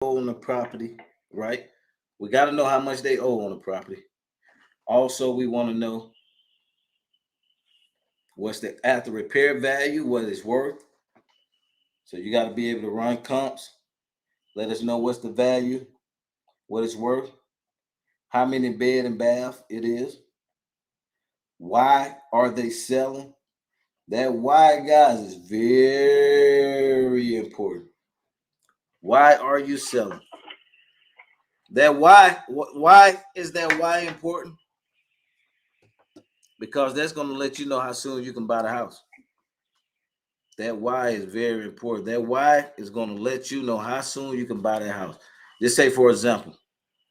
on the property, right? We got to know how much they owe on the property. Also, we want to know what's the after repair value, what it's worth. So you got to be able to run comps. Let us know what's the value, what it's worth, how many bed and bath it is. Why are they selling? That why, guys, is very important. Why are you selling? That why is that why important? Because that's going to let you know how soon you can buy the house. That why is very important. That why is going to let you know how soon you can buy that house. Just say, for example,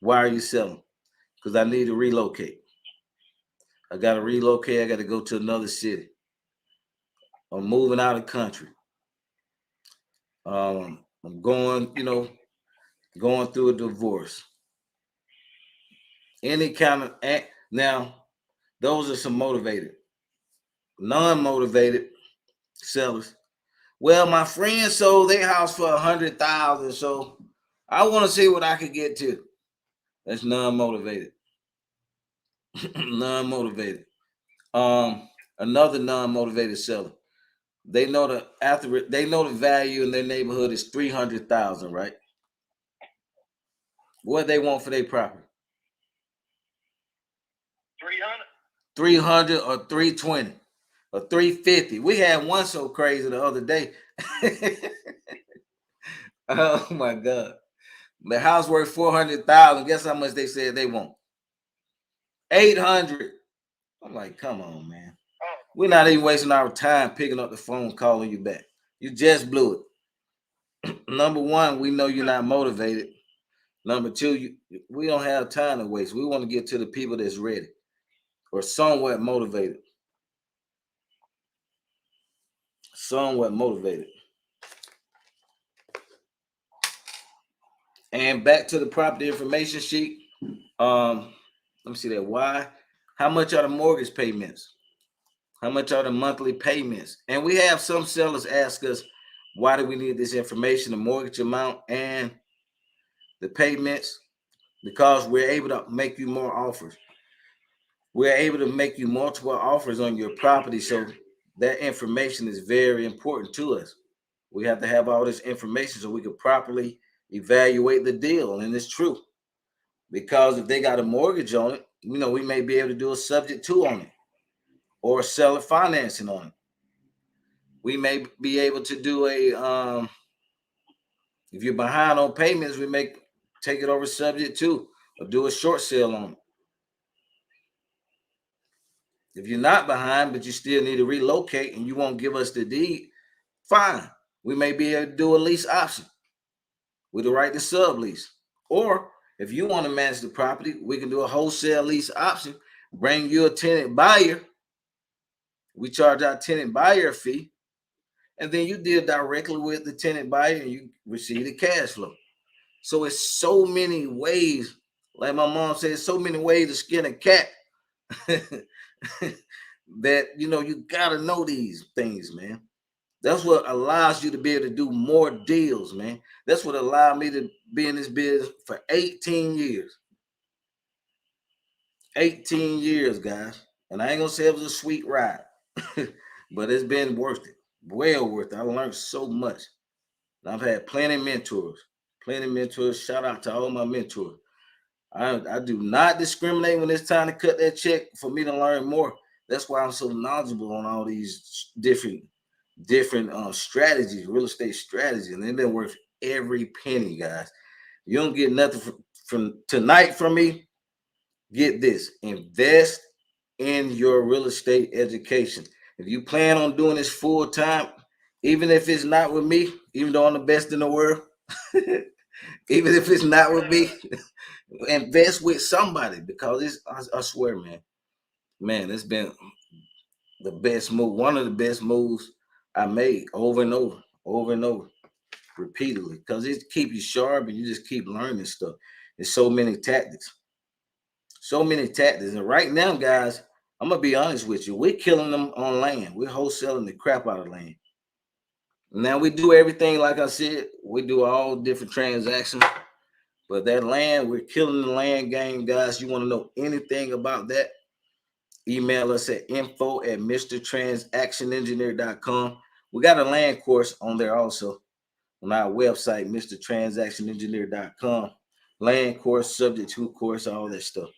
why are you selling? Because I need to relocate. I got to relocate. I got to go to another city. I'm moving out of the country. I'm going, going through a divorce. Any kind of now, those are some motivated, non-motivated sellers. Well, my friend sold their house for 100,000, so I want to see what I could get to. That's non-motivated. Non-motivated. Another non-motivated seller. They know the value in their neighborhood is 300,000, right? What they want for their property? 300. 300 or 320 or 350. We had one so crazy the other day. Oh my God. The house worth 400,000. Guess how much they said they want? 800. I'm like, come on, man. We're not even wasting our time picking up the phone, calling you back. You just blew it. Number one, we know you're not motivated. Number two, we don't have time to waste. We want to get to the people that's ready or somewhat motivated. Somewhat motivated. And back to the property information sheet. Let me see that. Why? How much are the mortgage payments? How much are the monthly payments? And we have some sellers ask us, why do we need this information, the mortgage amount and the payments? Because we're able to make you more offers. We're able to make you multiple offers on your property. So that information is very important to us. We have to have all this information so we can properly evaluate the deal. And it's true. Because if they got a mortgage on it, we may be able to do a subjectto on it or seller financing on it. We may be able to do if you're behind on payments, we may take it over subjectto or do a short sale on it. If you're not behind, but you still need to relocate and you won't give us the deed, fine. We may be able to do a lease option with the right to sublease. Or if you want to manage the property, we can do a wholesale lease option, bring you a tenant buyer. We charge our tenant buyer fee, and then you deal directly with the tenant buyer and you receive the cash flow. So it's so many ways, like my mom said, so many ways to skin a cat that you gotta know these things, man. That's what allows you to be able to do more deals, man. That's what allowed me to be in this business for 18 years. 18 years, guys. And I ain't gonna say it was a sweet ride, but it's been worth it. Well worth it. I learned so much. And I've had plenty of mentors. Plenty of mentors. Shout out to all my mentors. I do not discriminate when it's time to cut that check for me to learn more. That's why I'm so knowledgeable on all these different strategies, real estate strategies, and they've been worth every penny, guys. You don't get nothing from tonight from me. Get this: invest in your real estate education. If you plan on doing this full time, even if it's not with me, even though I'm the best in the world, even if it's not with me, invest with somebody because I swear, man, it's been the best move, one of the best moves I made over and over, repeatedly, because it keep you sharp and you just keep learning stuff. There's so many tactics, and right now, guys, I'm gonna be honest with you, we're killing them on land. We're wholesaling the crap out of land. Now we do everything, like I said, we do all different transactions. But that land, we're killing the land game, guys. You want to know anything about that? Email us at info@mrtransactionengineer.com. We got a land course on there also on our website, mrtransactionengineer.com. Land course, subjectto course, all that stuff.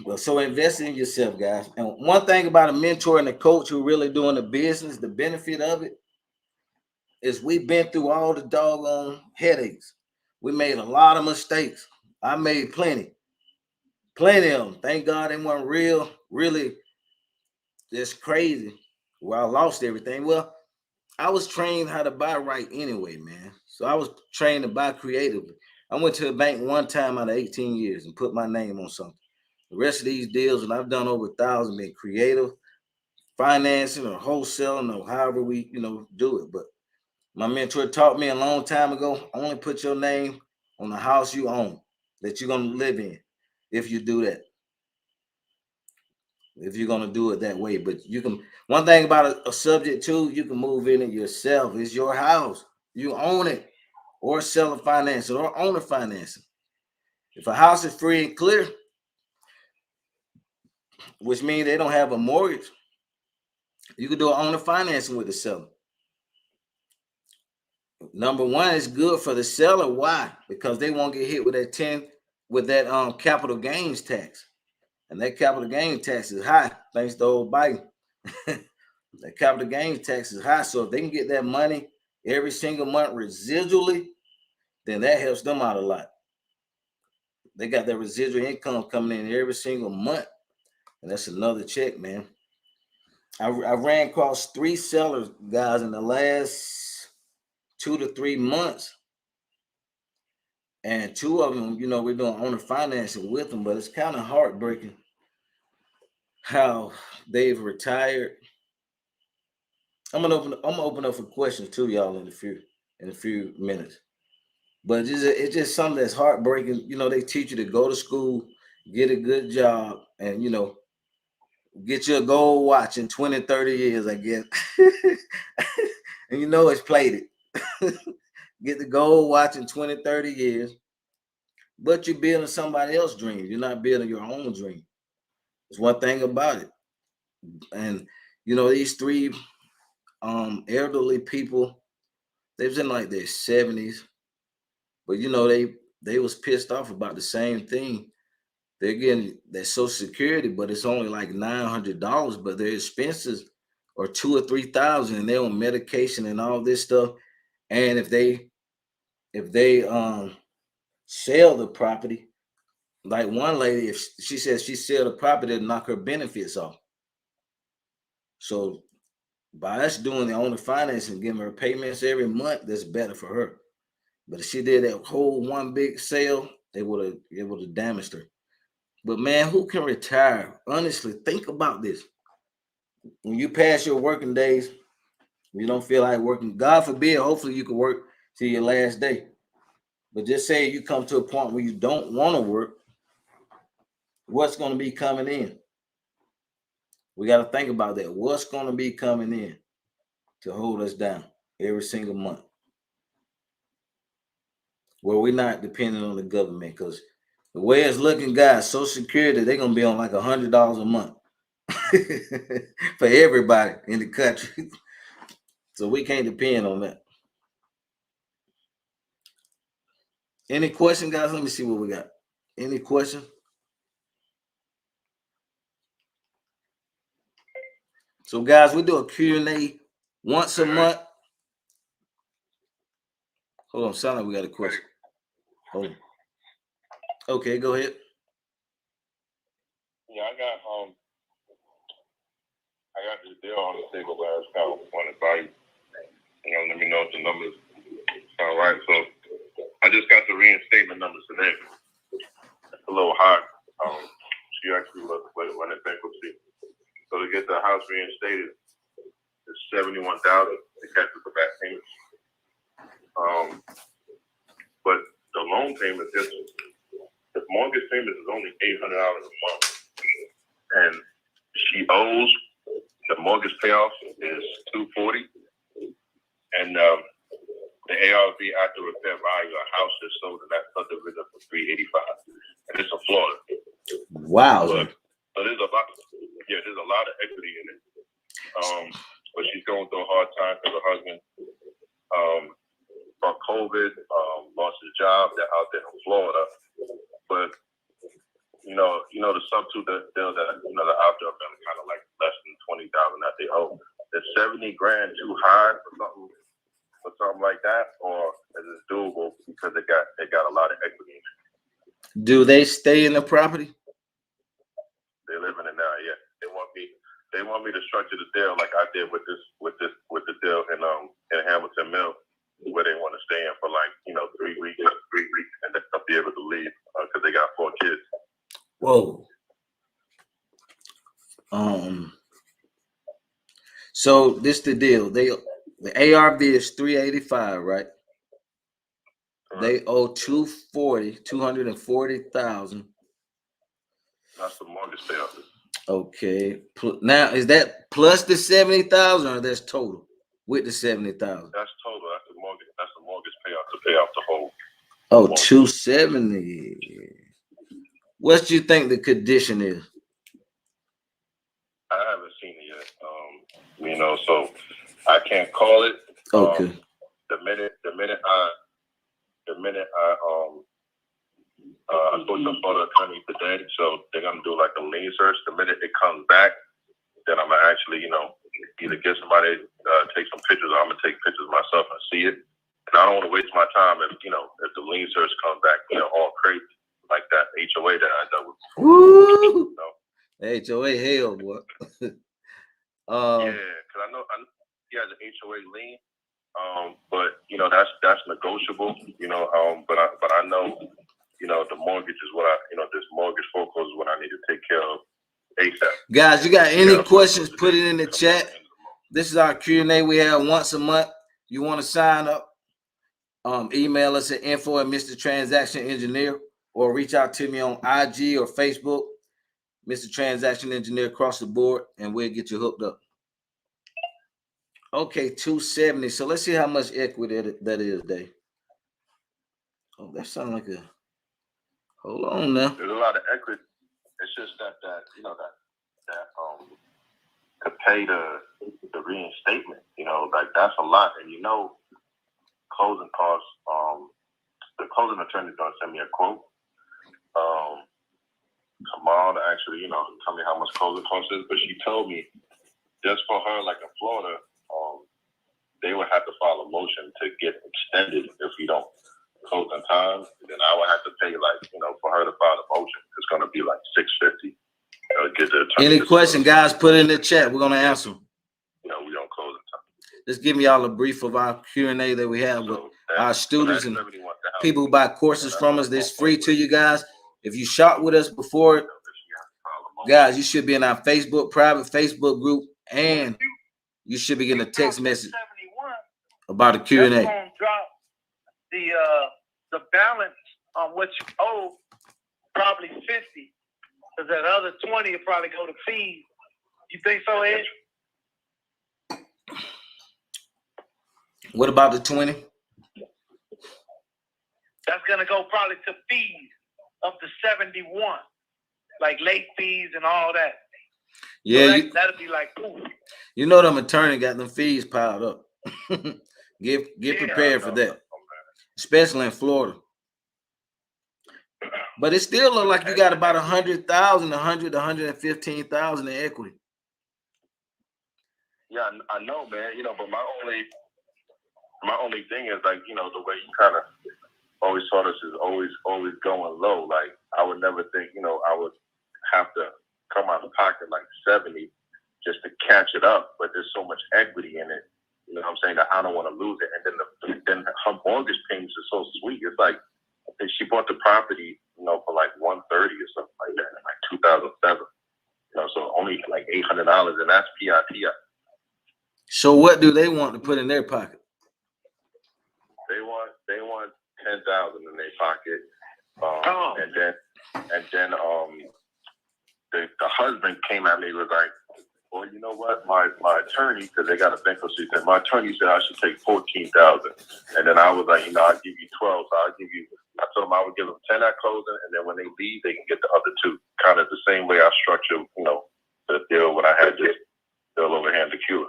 Well, so invest in yourself, guys. And one thing about a mentor and a coach who really doing the business, the benefit of it is we've been through all the doggone headaches. We made a lot of mistakes. I made plenty of them. Thank God they weren't really just crazy. Where I lost everything. Well, I was trained how to buy right anyway, man. So I was trained to buy creatively. I went to the bank one time out of 18 years and put my name on something. The rest of these deals, and I've done over 1,000, been creative, financing or wholesaling or however we, do it. But my mentor taught me a long time ago, only put your name on the house you own that you're going to live in if you do that. If you're going to do it that way. But you can, one thing about a subjectto, you can move in it yourself. It's your house. You own it, or sell a financing or owner financing. If a house is free and clear, which means they don't have a mortgage, you can do an owner financing with the seller. Number one, it's good for the seller. Why? Because they won't get hit with that capital gains tax. And that capital gains tax is high, thanks to old Biden. That capital gains tax is high. So if they can get that money every single month residually, then that helps them out a lot. They got that residual income coming in every single month. And that's another check, man. I ran across 3 sellers, guys, in the last 2 to 3 months. And 2 of them, we're doing owner financing with them, but it's kind of heartbreaking how they've retired. I'm gonna open up for questions too, y'all, in a few minutes. But it's just something that's heartbreaking. They teach you to go to school, get a good job, and get you a gold watch in 20, 30 years, I guess. And it's plated. Get the gold watch in 20, 30 years. But you're building somebody else's dream. You're not building your own dream. There's one thing about it. And these 3 elderly people, they was in like their 70s, but they was pissed off about the same thing. They're getting their Social Security, but it's only like $900, but their expenses are $2,000 or $3,000, and they're on medication and all this stuff. And if they sell the property, like one lady, if she says she sell the property, it'll knock her benefits off. So by us doing the owner financing, giving her payments every month, that's better for her. But if she did that whole one big sale, it would have damaged her. But man, who can retire? Honestly, think about this. When you pass your working days, you don't feel like working. God forbid, hopefully you can work till your last day. But just say you come to a point where you don't want to work, what's going to be coming in? We got to think about that. What's going to be coming in to hold us down every single month? Well, we're not depending on the government, because the way it's looking, guys, Social Security, they're going to be on like $100 a month for everybody in the country. So we can't depend on that. Any question, guys? Let me see what we got. Any question? So, guys, we do a Q&A once a month. Hold on, sound like we got a question. Hold on. Okay, go ahead. Yeah, I got this deal on the table last time. Want to buy, let me know if the numbers sound right. So I just got the reinstatement numbers today. It's a little high. She actually went in bankruptcy. So to get the house reinstated, it's $71,000 to catch the back payments. But the loan payment, the mortgage payment is only $800 a month, and she owes, the mortgage payoff is $240. And the ARV after repair value of a house is sold in that subdivision for $385, and it's in Florida. Wow. So there's a lot. Yeah, there's a lot of equity in it. But she's going through a hard time because her husband, from COVID, lost his job. They're out there in Florida, but the sub-2 deal that they're out there are kind of like less than $20,000 that they owe. Is $70,000 too high for something like that, or is it doable because they got a lot of equity in it? Do they stay in the property? They live in it now. Yeah, they want me to structure the deal like I did with the deal in Hamilton Mill, where they want to stay in for 3 weeks, and they'll be able to leave because they got 4 kids. Whoa. So this the deal. The ARV is $385, right? They owe $240,000. That's the mortgage payoff. Okay. Now is that plus the $70,000, or that's total with the $70,000? That's total. That's the mortgage. That's the mortgage payoff to pay off the whole. Oh, $270,000. What do you think the condition is? I haven't seen it yet. So I can't call it. Okay. The minute I spoke to Florida attorney today, so they're gonna do like a lien search. The minute it comes back, then I'm gonna actually, either get somebody take some pictures, or I'm gonna take pictures myself and see it. And I don't want to waste my time if the lien search comes back, all crazy like that HOA that I dealt with before. Woo! HOA hell, boy. Yeah, because I know he has an HOA lien, but that's negotiable, but I know, the mortgage is what this mortgage foreclosure is what I need to take care of ASAP. Guys, you got any questions? Put it in the chat. This is our Q&A we have once a month. You want to sign up? Email us at info@Mr. Transaction Engineer, or reach out to me on IG or Facebook, Mr. Transaction Engineer across the board, and we'll get you hooked up. Okay, $270,000. So let's see how much equity that is, Dave. Oh, that sounds like a. Hold on now. There's a lot of equity. It's just that to pay the reinstatement, that's a lot, and closing costs. The closing attorney's gonna send me a quote tomorrow to actually, tell me how much closing costs is. But she told me just for her, like in Florida, they would have to file a motion to get extended if we don't close in time. Then I would have to pay for her to file the motion. It's gonna be like $650. Get the attorney. Any question, guys? Put it in the chat. We're gonna answer. We don't close in time. Just give me y'all a brief of our Q&A that we have with our students and people who buy courses from us. That's free to you guys. If you shop with us before, guys, you should be in our private Facebook group, and you should be getting a text message about a Q&A. That's gonna drop the balance on what you owe, probably 50, because that other 20 will probably go to fees. You think so, Ed? What about the 20? That's gonna go probably to fees up to 71, like late fees and all that. Yeah, so that'll be like, ooh. Them attorney got them fees piled up. Get prepared for that, especially in Florida. But it still looks like you got about 100,000, 115,000 in equity. Yeah, I know, man. But my only thing is the way you kind of always taught us is always going low. Like I would never think, I would have to come out of pocket like 70 just to catch it up. But there's so much equity in it. You know what I'm saying? That I don't want to lose it. And then her mortgage payments are so sweet. It's like she bought the property, for like $130 or something like that in like 2007. So only like $800, and that's PITI. So what do they want to put in their pocket? They want 10,000 in their pocket, and then the husband came at me, was like, "Well, well, you know what? My attorney, because they got a bankruptcy thing, my attorney said I should take 14,000, and then I was like, you know, I'll give you 12, so I'll give you. I told them I would give them 10 at closing, and then when they leave, they can get the other 2. Kind of the same way I structured, you know, the deal when I had this deal over here in the queue.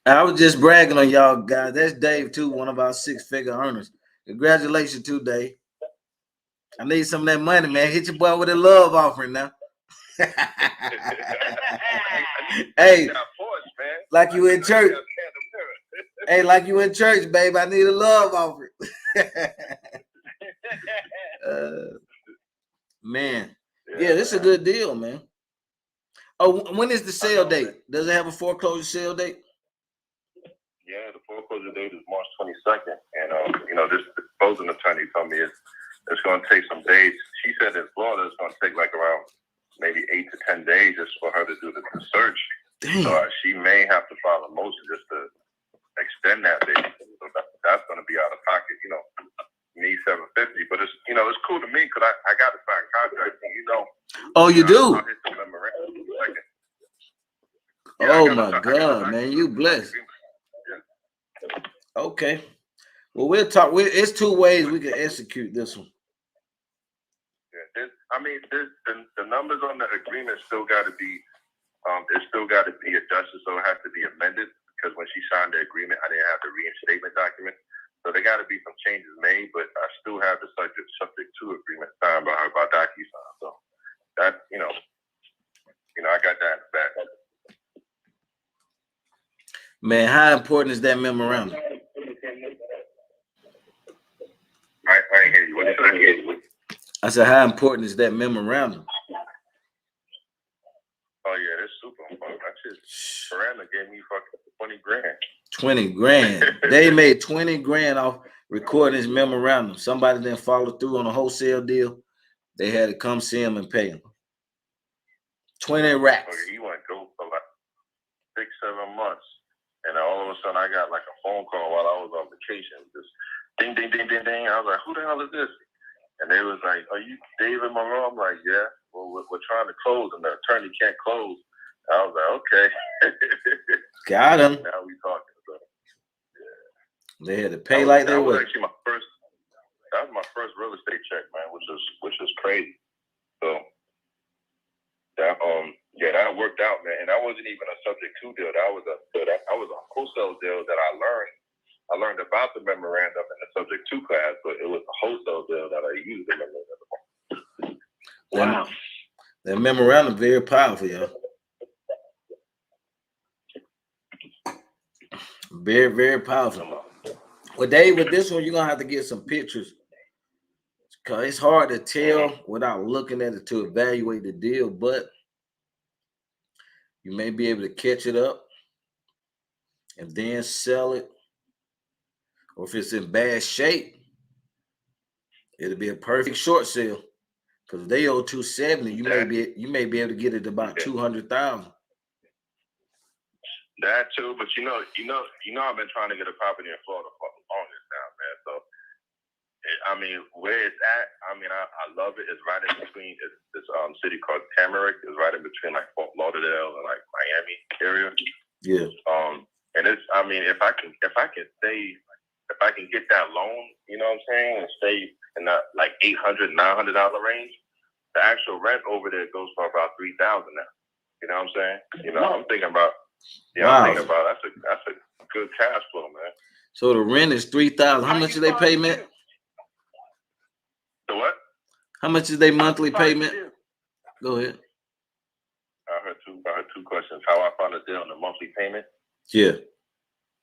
I was just bragging on y'all guys. That's Dave too, one of our 6-figure earners. Congratulations to Dave. I need some of that money, man. Hit your boy with a love offering now. Hey, like you in church. Hey, like you in church, babe. I need a love offering. Man, yeah, this is a good deal, man. Oh, when is the sale date? Does it have a foreclosure sale date? Yeah, the foreclosure date is March 22nd, and you know, this closing attorney told me it's going to take some days. She said in Florida it's going to take like around maybe 8 to 10 days just for her to do the search. Damn. So she may have to file a motion just to extend that date. So that's going to be out of pocket, you know, me $750. But it's, you know, it's cool to me because I got to sign contract, and, you know. Oh, you do? I'll hit the memorandum in a second. Oh my God, man, you blessed. Okay. Well, we'll talk. It's 2 ways we can execute this one. Yeah, I mean, the numbers on the agreement still got to be, it still got to be adjusted, so it has to be amended because when she signed the agreement, I didn't have the reinstatement document. So there got to be some changes made, but I still have the subject to agreement signed by her by DocuSign. So that, you know, I got that in the back. Man, how important is that memorandum? I ain't hear you. What did I hear you? I said, how important is that memorandum? Oh yeah, that's super important. That's just Miranda gave me fucking 20 grand. 20 grand. They made 20 grand off recording his memorandum. Somebody didn't follow through on a wholesale deal. They had to come see him and pay him. 20 racks. Okay, he went go for like 6-7 months. And all of a sudden I got like a phone call while I was on vacation. Just ding, ding, ding, ding, ding. I was like, who the hell is this? And they was like, are you David Monroe? I'm like, yeah. Well, we're trying to close, and the attorney can't close. I was like, okay. Got him. Now we talking. So, yeah. They had to pay like they were. That was my first real estate check, man, which is crazy. So that that worked out, man. And that wasn't even a subject to deal. That was a wholesale deal that I learned about the memorandum in the subject to class, but it was a wholesale deal that I used the memorandum on. Wow. That memorandum very powerful, y'all. Very, very powerful. Well, Dave, with this one, you're gonna have to get some pictures. Cause it's hard to tell without looking at it to evaluate the deal, but you may be able to catch it up and then sell it. Or if it's in bad shape, it'll be a perfect short sale. Because if they owe 270, you may be able to get it about 200,000. That too, but you know, I've been trying to get a property in Florida for the longest now, man. So, I mean, where it's at, I mean, I love it. It's right in between. It's this city called Tamarack. It's right in between like Fort Lauderdale and like Miami area. Yeah. And it's, I mean, if I can get that loan, you know what I'm saying, and stay in that like $800, $900 range, the actual rent over there goes for about $3,000 now. You know what I'm saying? You know, I'm thinking about. Yeah, wow. I'm thinking about that's a good cash flow, man. So the rent is $3,000. How much do they pay, man? The what? How much is their monthly payment? Go ahead. I heard two questions. How I found a deal on the monthly payment? Yeah.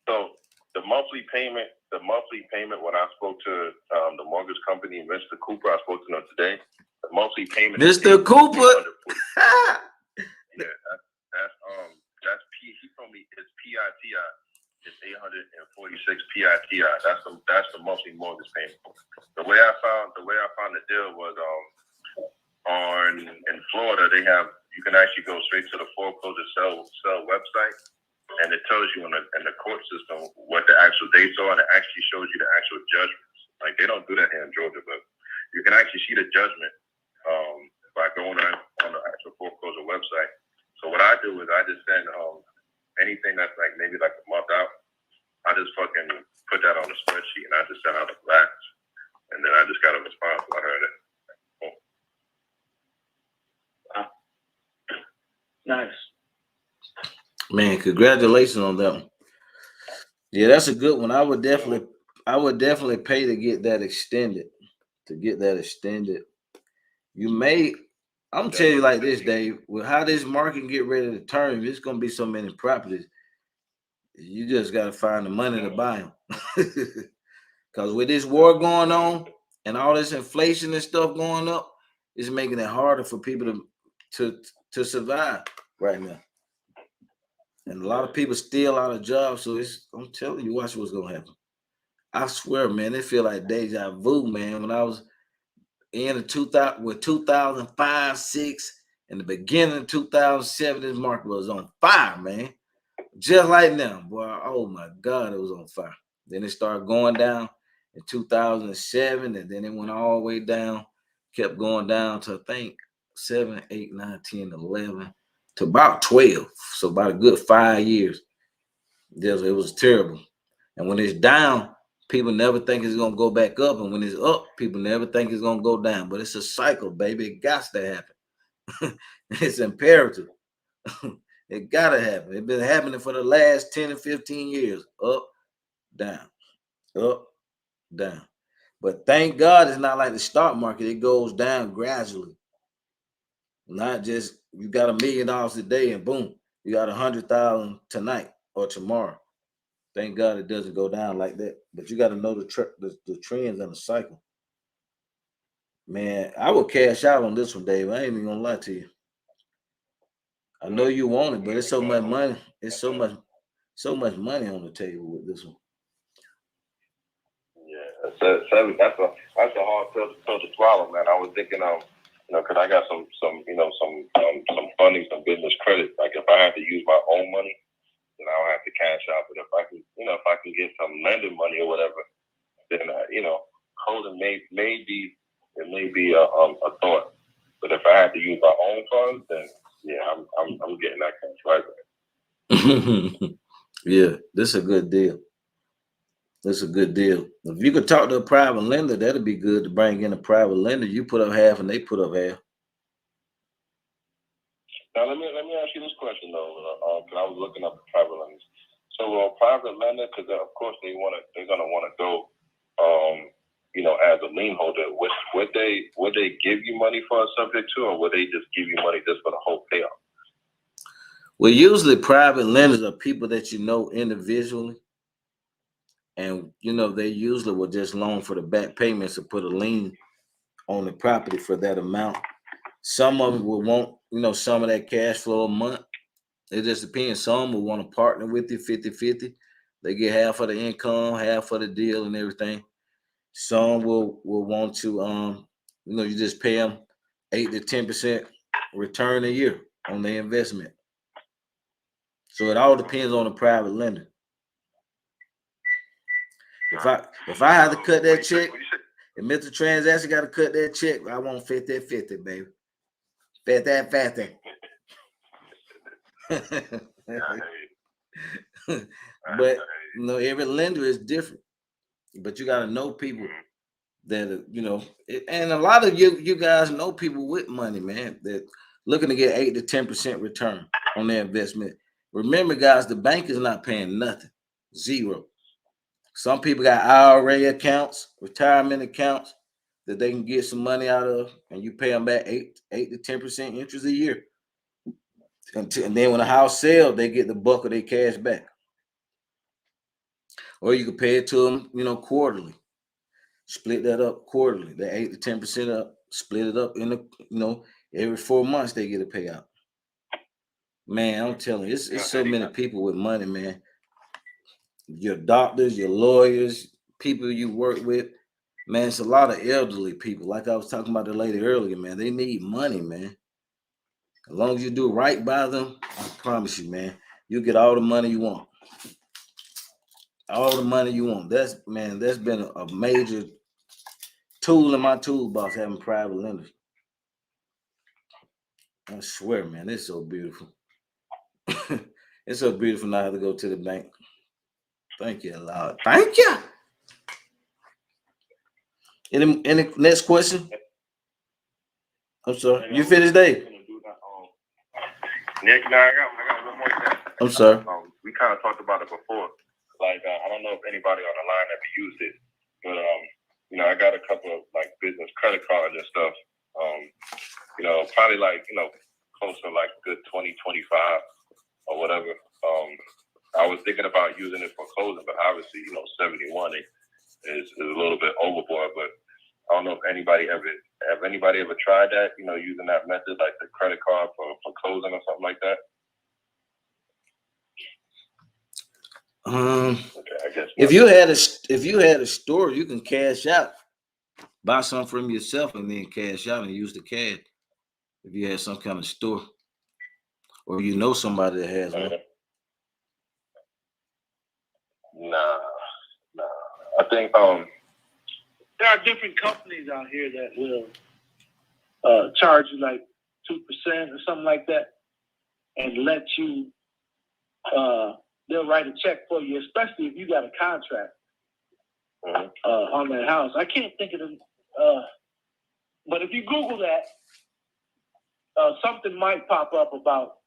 So the monthly payment when I spoke to the mortgage company, Mr. Cooper, I spoke to him today. The monthly payment. Mr. Cooper. That's he told me it's PITI. It's 846 PITI. That's the monthly mortgage payment. The way I found the deal was in Florida you can actually go straight to the foreclosure sell website, and it tells you in the court system what the actual dates are, and it actually shows you the actual judgments. Like they don't do that here in Georgia, but you can actually see the judgment by going on the actual foreclosure website. So what I do is I just send anything that's like maybe like a month out. I just fucking put that on a spreadsheet and I just send out a blast, and then I just got a response when I heard it. Wow. Nice. Man, congratulations on that one. Yeah, that's a good one. I would definitely pay to get that extended. You may, I'm telling you like this, Dave, with how this market get ready to turn, there's gonna be so many properties. You just gotta find the money to buy them. Because with this war going on and all this inflation and stuff going up, it's making it harder for people to survive right now. And a lot of people still out of jobs. So I'm telling you, watch what's gonna happen. I swear, man, it feel like deja vu, man. When I was in the 2000 with 2005, 6, and the beginning of 2007, this market was on fire, man. Just like now, boy. Oh my God, it was on fire. Then it started going down in 2007, and then it went all the way down, kept going down to I think 7, 8, 9, 10, 11, to about 12. So about a good 5 years. It was terrible. And when it's down, people never think it's gonna go back up, and when it's up, people never think it's gonna go down. But it's a cycle, baby. It got to happen. It's imperative. It gotta happen. It's been happening for the last 10 and 15 years. Up, down, up, down. But thank God it's not like the stock market. It goes down gradually. Not just you got $1 million today and boom, you got 100,000 tonight or tomorrow. Thank God it doesn't go down like that. But you got to know the trends and the cycle. Man, I would cash out on this one, Dave. I ain't even gonna lie to you. I know you want it, but it's so much money. It's so much money on the table with this one. Yeah, that's a hard pill to swallow, man. I was thinking, because I got some funding, some business credit. Like if I had to use my own money, then I don't have to cash out. But if I can get some lending money or whatever, then holding may be a thought. But if I had to use my own funds, then yeah, I'm getting that cash right. Yeah, this is a good deal. That's a good deal. If you could talk to a private lender, that'd be good to bring in a private lender. You put up half and they put up half. Now let me ask you this question though, because I was looking up the private lenders. So private lender, because of course they're gonna want to go, as a lien holder. Would they give you money for a subject-to, or would they just give you money just for the whole payoff? Well, usually private lenders are people that you know individually. And, they usually will just loan for the back payments or put a lien on the property for that amount. Some of them will want, some of that cash flow a month. It just depends. Some will want to partner with you 50-50. They get half of the income, half of the deal and everything. Some will want to, you just pay them 8 to 10% return a year on their investment. So it all depends on the private lender. If I have to cut that check, if Mr. Transaction got to cut that check, I want 50-50, baby. 50-50. But every lender is different. But you got to know people that and a lot of you guys know people with money, man, that looking to get 8 to 10% return on their investment. Remember, guys, the bank is not paying nothing, zero. Some people got IRA accounts, retirement accounts that they can get some money out of, and you pay them back 8 to 10% interest a year. And then when the house sells, they get the bulk of their cash back. Or you can pay it to them, quarterly. Split that up quarterly. The 8 to 10% up, split it up in every 4 months they get a payout. Man, I'm telling you, it's so many people with money, man. Your doctors, your lawyers, people you work with. Man, it's a lot of elderly people. Like I was talking about the lady earlier, man. They need money, man. As long as you do right by them, I promise you, man, you get all the money you want. All the money you want. That's been a major tool in my toolbox, having private lenders. I swear, man, it's so beautiful. It's so beautiful not to go to the bank. Thank you, Lord. Thank you. Any next question? I'm sorry. You finished, Dave? Nick, no, I got one more thing. I'm sorry. We kind of talked about it before. Like, I don't know if anybody on the line ever used it, but I got a couple of like business credit cards and stuff. Probably like close to like good 20, 25 or whatever. I was thinking about using it for closing, but obviously 71 is a little bit overboard. But I don't know if anybody ever tried that, using that method, like the credit card for closing or something like that. Okay, I guess if you had a store, you can cash out, buy something from yourself, and then cash out and use the cash. If you had some kind of store, or somebody that has one. Nah. I think there are different companies out here that will charge you like 2% or something like that, and let you. They'll write a check for you, especially if you got a contract on that house. I can't think of them, but if you Google that, something might pop up about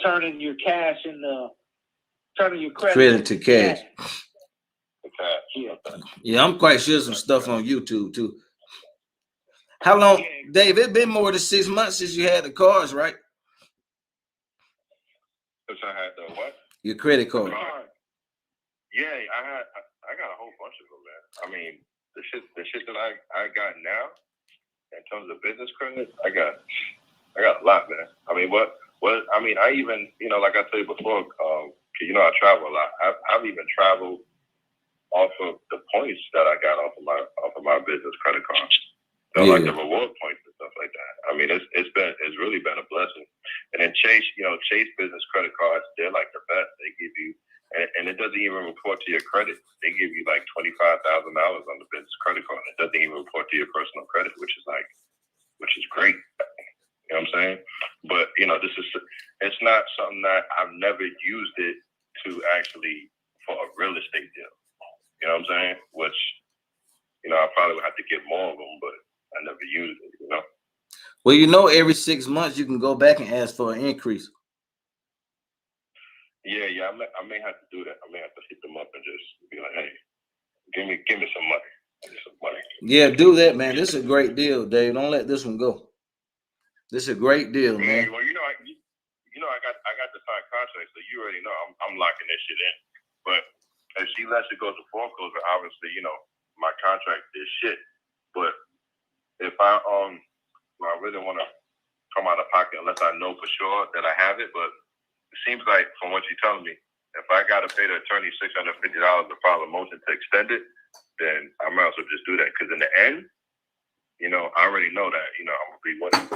turning your cash turning your credit to cash. Yeah. Yeah, I'm quite sure some stuff on YouTube too. How long, Dave? It's been more than 6 months since you had the cards, right? Since I had the what? Your credit card. Yeah, I got a whole bunch of them, man. I mean, the shit that I got now, in terms of business credit, I got a lot, man. I mean, I even, like I told you before, I travel a lot. I've even traveled off of the points that I got off of my business credit card. Like the reward points and stuff like that. I mean, it's really been a blessing. And then Chase business credit cards, they're like the best. They give you, and it doesn't even report to your credit. They give you like $25,000 on the business credit card. It doesn't even report to your personal credit, which is great. You know what I'm saying? But it's not something that I've never used it to actually for a real estate deal. You know what I'm saying? Which, I probably would have to get more of them, but I never used it, Well, every 6 months you can go back and ask for an increase. Yeah, I may have to do that. I may have to hit them up and just be like, hey, give me some money. Yeah, do that, man. This is a great deal, Dave. Don't let this one go. This is a great deal, man. Well, I got the signed contract, so you already know I'm locking this shit in. But if she lets it go to foreclosure, obviously, my contract is shit. But if I really want to come out of pocket unless I know for sure that I have it, but it seems like from what you're telling me, if I got to pay the attorney $650 to file a motion to extend it, then I might as well just do that. Because in the end, I already know that, I'm going to be winning.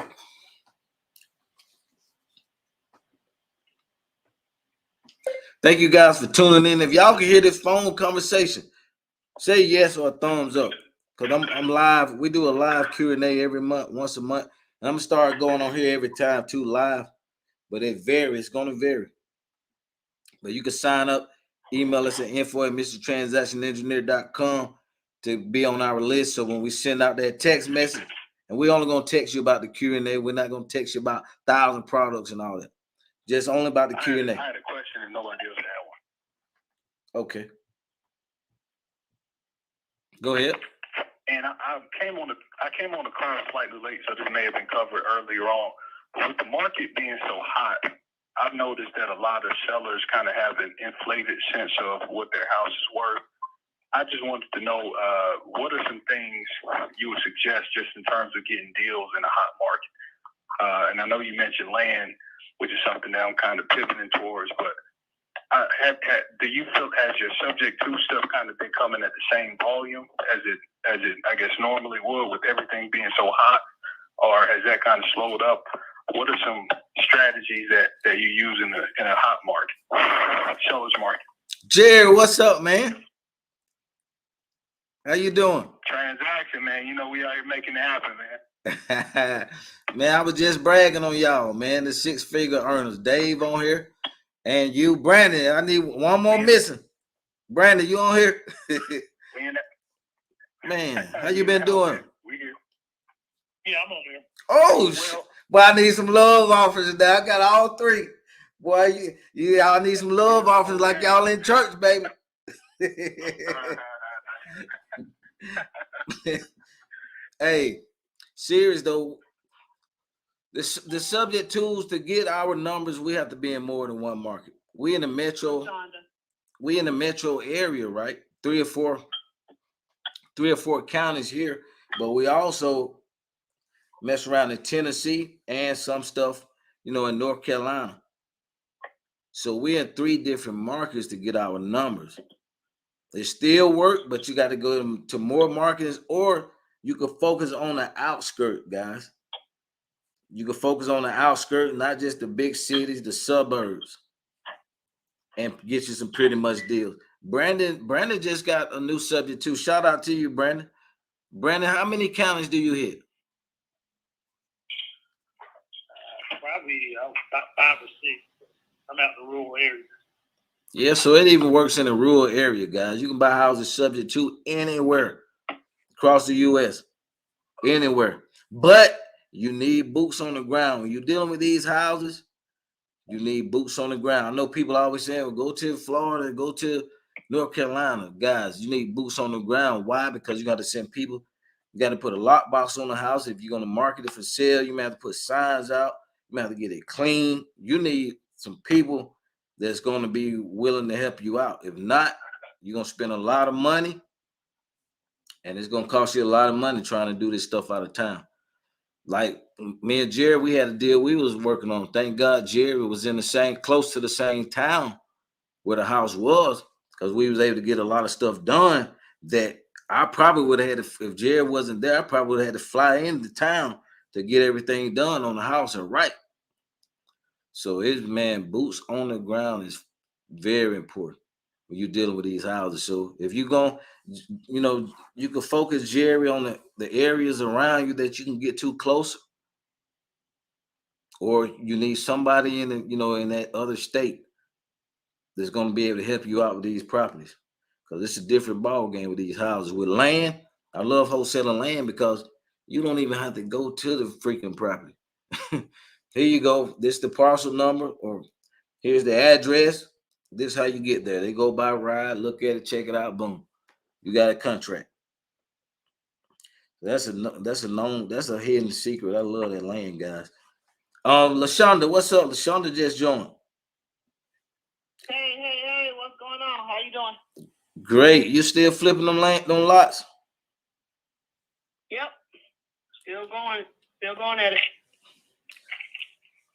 Thank you guys for tuning in. If y'all can hear this phone conversation, say yes or a thumbs up. Because I'm live. We do a live Q&A every month, once a month. And I'm going to start going on here every time too, live. But it varies. It's going to vary. But you can sign up. Email us at info@mrtransactionengineer.com to be on our list. So when we send out that text message, and we're only going to text you about the Q&A. We're not going to text you about 1,000 products and all that. Just only about the Q&A. I had a question and nobody else had one. Okay. Go ahead. And I came on the call slightly late, so this may have been covered earlier on. With the market being so hot, I've noticed that a lot of sellers kind of have an inflated sense of what their house is worth. I just wanted to know what are some things you would suggest just in terms of getting deals in a hot market. And I know you mentioned land, which is something that I'm kind of pivoting towards, but do you feel has your subject-to stuff kind of been coming at the same volume as it I guess normally would with everything being so hot, or has that kind of slowed up? What are some strategies that you use in a hot market, seller's market? Jerry, what's up, man? How you doing? Transaction, man. We are making it happen, man. Man, I was just bragging on y'all, man. The 6-figure earners. Dave on here. And you, Brandon. I need one more missing. Brandon, you on here? Man, how you been doing? Yeah, I'm on there. Oh, boy, I need some love offers now. I got all three. Boy, y'all need some love offers like y'all in church, baby. Hey, serious though. The subject tools to get our numbers, we have to be in more than one market. We in the metro area, right? Three or four counties here, but we also mess around in Tennessee and some stuff, in North Carolina. So we're in 3 different markets to get our numbers. They still work, but you got to go to more markets, or you can focus on the outskirt, guys. You can focus on the outskirts, not just the big cities, the suburbs, and get you some pretty much deals. Brandon just got a new subject too. Shout out to you, Brandon. Brandon, how many counties do you hit? Probably about 5 or 6. I'm out in the rural areas. Yeah, so it even works in a rural area, guys. You can buy houses subject to anywhere across the U.S., anywhere. But you need boots on the ground. When you're dealing with these houses, you need boots on the ground. I know people always say, well, go to Florida, go to North Carolina. Guys, you need boots on the ground. Why? Because you got to send people. You got to put a lockbox on the house. If you're going to market it for sale, you may have to put signs out. You may have to get it clean. You need some people that's going to be willing to help you out. If not, you're going to spend a lot of money, and it's going to cost you a lot of money trying to do this stuff out of town. Like me and Jerry, we had a deal we was working on. Thank God Jerry was in close to the same town where the house was, because we was able to get a lot of stuff done that I probably would have had to, if Jerry wasn't there, I probably would have had to fly into town to get everything done on the house and right. So boots on the ground is very important when you're dealing with these houses. So if you're going, you can focus Jerry on the areas around you that you can get to closer, or you need somebody in that other state that's going to be able to help you out with these properties, because it's a different ball game with these houses. With land, I love wholesaling land because you don't even have to go to the freaking property. Here you go. This is the parcel number, or here's the address. This is how you get there. They go by ride, look at it, check it out, boom. You got a contract. That's a hidden secret. I love that land, guys. LaShonda, what's up? LaShonda just joined. Hey, what's going on? How you doing? Great. You still flipping them lots? Yep. Still going at it.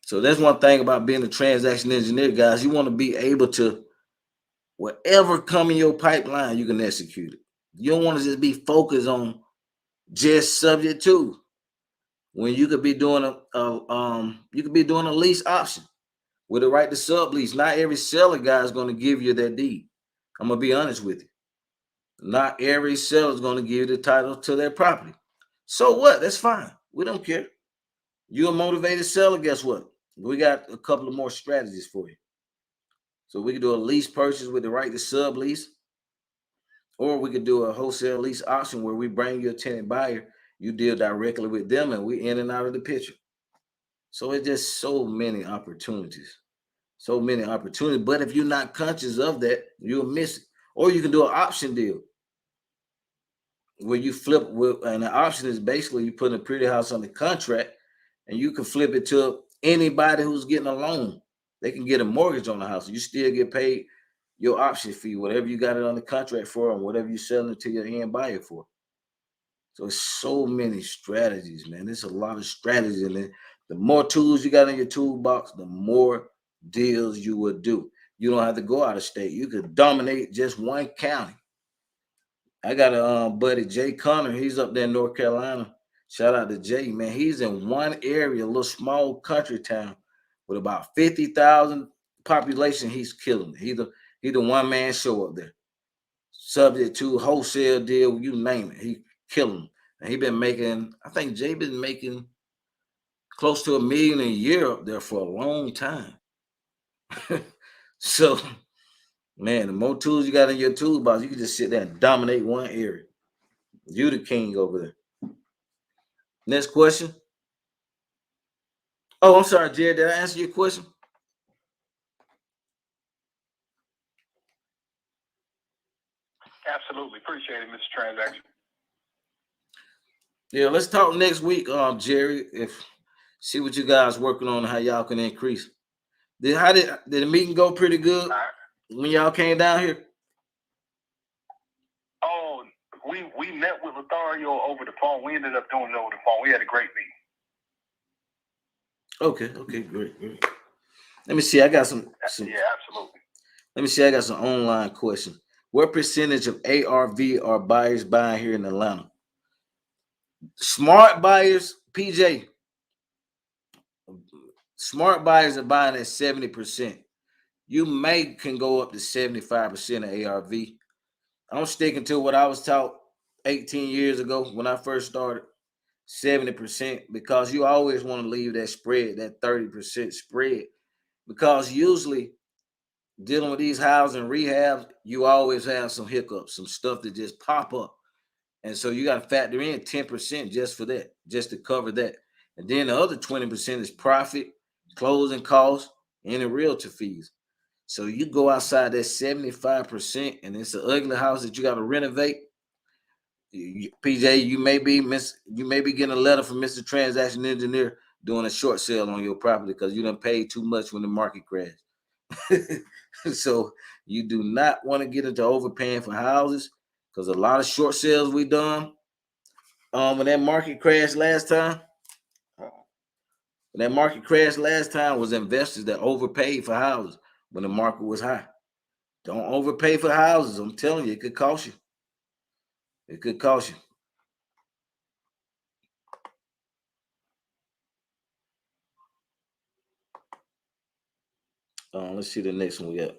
So that's one thing about being a transaction engineer, guys. You want to be able to, whatever come in your pipeline, you can execute it. You don't want to just be focused on just subject to, when you could be doing a lease option with a right to sublease. Not every seller guy is going to give you that deed. I'm gonna be honest with you. Not every seller is going to give you the title to their property. So what? That's fine. We don't care. You're a motivated seller. Guess what? We got a couple of more strategies for you. So we could do a lease purchase with the right to sublease, or we could do a wholesale lease option where we bring you a tenant buyer, you deal directly with them, and we in and out of the picture. So it's just so many opportunities. But if you're not conscious of that, you'll miss it. Or you can do an option deal where you flip and the option is basically you put a pretty house on the contract, and you can flip it to anybody who's getting a loan. They can get a mortgage on the house. You still get paid your option fee, whatever you got it on the contract for, and whatever you're selling it to your end buyer for. So it's so many strategies, man. There's a lot of strategies in it. The more tools you got in your toolbox, the more deals you would do. You don't have to go out of state. You could dominate just one county. I got a buddy, Jay Connor. He's up there in North Carolina. Shout out to Jay, man. He's in one area, a little small country town with about 50,000 population. He's killing it. He's the one man show up there. Subject to wholesale deal, you name it. He killing them. And he been making, I think Jay been making close to $1 million a year up there for a long time. So, man, the more tools you got in your toolbox, you can just sit there and dominate one area. You the king over there. Next question. Oh, I'm sorry, Jared. Did I answer your question? Absolutely. Appreciate it, Mr. Transaction. Yeah, let's talk next week, Jerry. If see what you guys working on and how y'all can increase. Did the meeting go pretty good when y'all came down here? Oh, we met with Lothario over the phone. We ended up doing it over the phone. We had a great meeting. Okay, great. Let me see. I got some. Yeah, absolutely. Let me see. I got some online questions. What percentage of ARV are buyers buying here in Atlanta? Smart buyers, PJ. Smart buyers are buying at 70%. You can go up to 75% of ARV. I'm sticking to what I was taught 18 years ago when I first started. 70%, because you always want to leave that spread, that 30% spread, because usually dealing with these housing rehabs, you always have some hiccups, some stuff that just pop up. And so you got to factor in 10% just for that, just to cover that. And then the other 20% is profit, closing costs, and the realtor fees. So you go outside that 75%, and it's an ugly house that you got to renovate. PJ, you may be getting a letter from Mr. Transaction Engineer doing a short sale on your property because you done paid too much when the market crashed. So you do not want to get into overpaying for houses, because a lot of short sales we done when that market crashed last time. Was investors that overpaid for houses when the market was high. Don't overpay for houses. I'm telling you, it could cost you. It could cost you. Let's see the next one we got.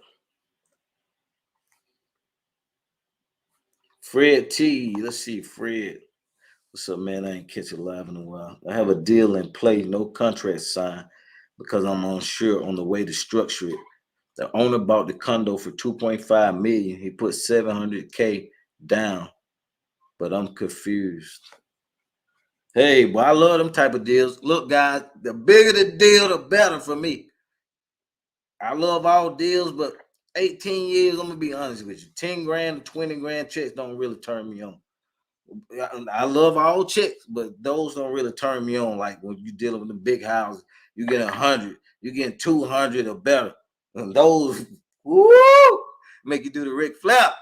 Fred T. Let's see, Fred. What's up, man? I ain't catch it live in a while. I have a deal in play, no contract signed, because I'm unsure on the way to structure it. The owner bought the condo for $2.5 million. He put $700K down, but I'm confused. Hey, boy, I love them type of deals. Look, guys, the bigger the deal, the better for me. I love all deals, but 18 years, I'm gonna be honest with you. 10 grand, 20 grand checks don't really turn me on. I love all checks, but those don't really turn me on. Like when you're dealing with the big houses, you get 100, you get 200 or better. And those, woo, make you do the Ric Flair.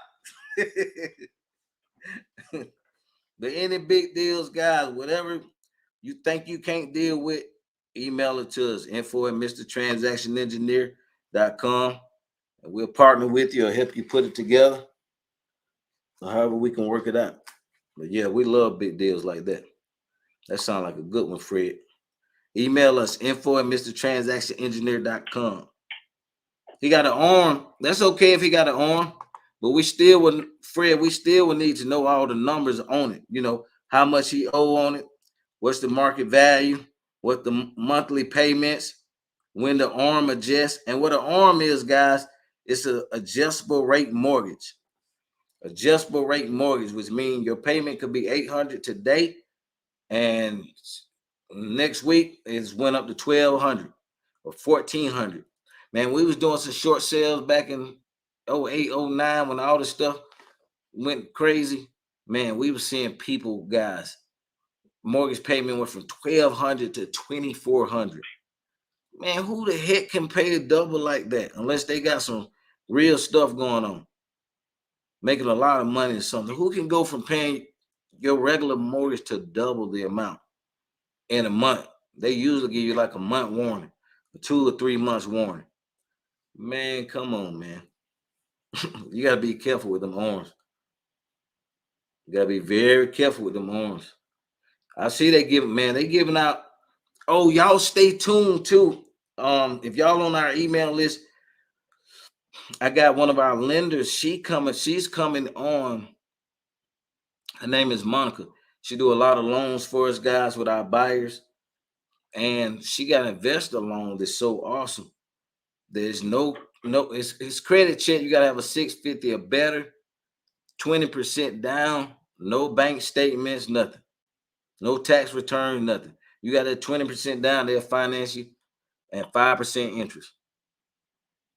But any big deals, guys, whatever you think you can't deal with, email it to us, info@mrtransactionengineer.com. And we'll partner with you or help you put it together, or however we can work it out. But yeah, we love big deals like that. That sounds like a good one, Fred. Email us, info@mrtransactionengineer.com. He got an arm. That's okay if he got an arm, but we still would need to know all the numbers on it. You know, how much he owe on it, what's the market value, what the monthly payments, when the arm adjusts. And what an arm is, guys, it's an adjustable rate mortgage. Adjustable rate mortgage, which means your payment could be $800 today, and next week it's went up to $1,200 or $1,400. Man, we was doing some short sales back in 08, 09 when all this stuff went crazy. Man, we were seeing people, guys, mortgage payment went from $1,200 to $2,400. Man, who the heck can pay a double like that unless they got some real stuff going on, making a lot of money or something? Who can go from paying your regular mortgage to double the amount in a month? They usually give you like a month warning, a 2 or 3 months warning. Man, come on, man. You got to be careful with them arms. You got to be very careful with them arms. I see they giving out. Oh, y'all stay tuned too. If y'all on our email list, I got one of our lenders. She's coming on. Her name is Monica. She do a lot of loans for us guys with our buyers, and she got an investor loan that's so awesome. There's no it's credit check. You gotta have a 650 or better, 20% down, no bank statements, nothing, no tax return, nothing. You got that 20% down, they'll finance you at 5% interest.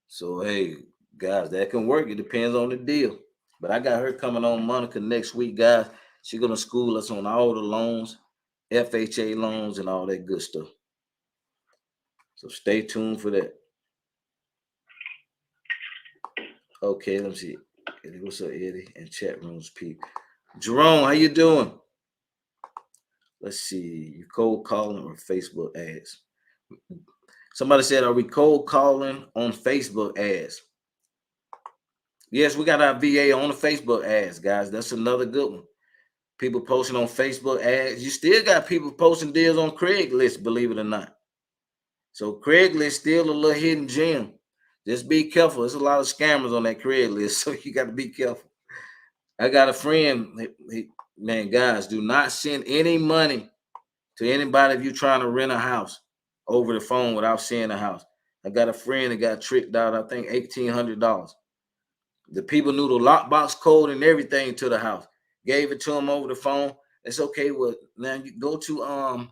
So hey, guys, that can work. It depends on the deal. But I got her coming on Monica next week, guys. She's gonna school us on all the loans, FHA loans, and all that good stuff. So stay tuned for that. Okay, let me see. Eddie, what's up, Eddie? And chat rooms, Pete. Jerome, how you doing? Let's see. You cold calling or Facebook ads? Somebody said, are we cold calling on Facebook ads? Yes, we got our VA on the Facebook ads, guys. That's another good one. People posting on Facebook ads. You still got people posting deals on Craigslist, believe it or not. So Craigslist still a little hidden gem. Just be careful. There's a lot of scammers on that Craigslist, so you got to be careful. I got a friend, man, guys, do not send any money to anybody if you're trying to rent a house over the phone without seeing a house. I got a friend that got tricked out, I think $1,800. The people knew the lockbox code and everything to the house. Gave it to him over the phone. It's okay. Well, now you go to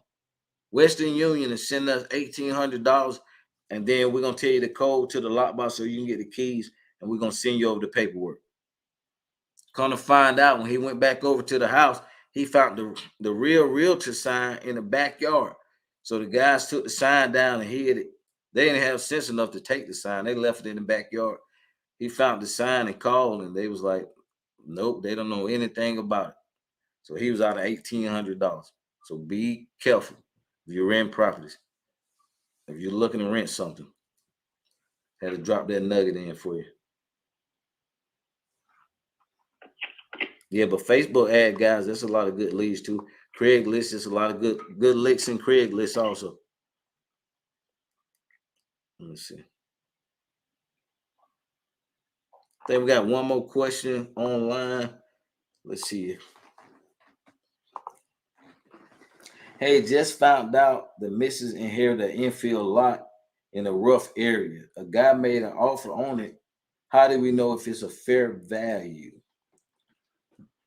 Western Union and send us $1,800, and then we're gonna tell you the code to the lockbox so you can get the keys, and we're gonna send you over the paperwork. Come to find out, when he went back over to the house, he found the real realtor sign in the backyard. So the guys took the sign down and hid it. They didn't have sense enough to take the sign. They left it in the backyard. He found the sign and called, and they was like, nope, they don't know anything about it. So he was out of $1,800. So be careful if you rent properties. If you're looking to rent something, had to drop that nugget in for you. Yeah, but Facebook ad, guys, that's a lot of good leads too. Craigslist is a lot of good licks in Craigslist also. Let me see. I think we got one more question online. Let's see. Hey, just found out the missus inherited an infield lot in a rough area. A guy made an offer on it. How do we know if it's a fair value?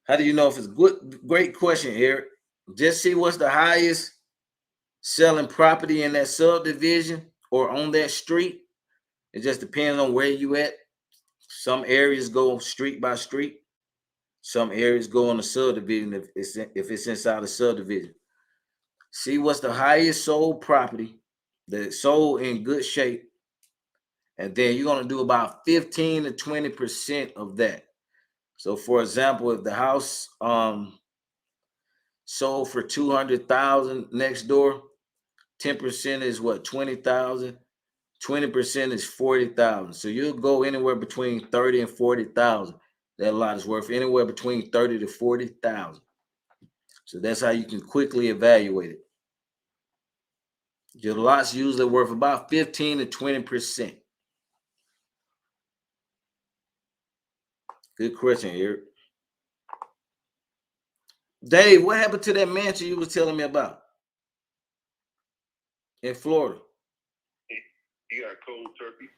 How do you know if it's good? Great question, Eric. Just see what's the highest selling property in that subdivision or on that street. It just depends on where you at. Some areas go street by street. Some areas go on the subdivision if it's inside the subdivision. See what's the highest sold property that's sold in good shape. And then you're going to do about 15 to 20% of that. So for example, if the house sold for 200,000 next door, 10% is what, 20,000. 20% is 40,000. So you'll go anywhere between 30 and 40,000. That lot is worth anywhere between 30 to 40,000. So that's how you can quickly evaluate it. Your lot's usually worth about 15 to 20%. Good question, Eric. Dave, what happened to that mansion you was telling me about in Florida? He got cold turkey.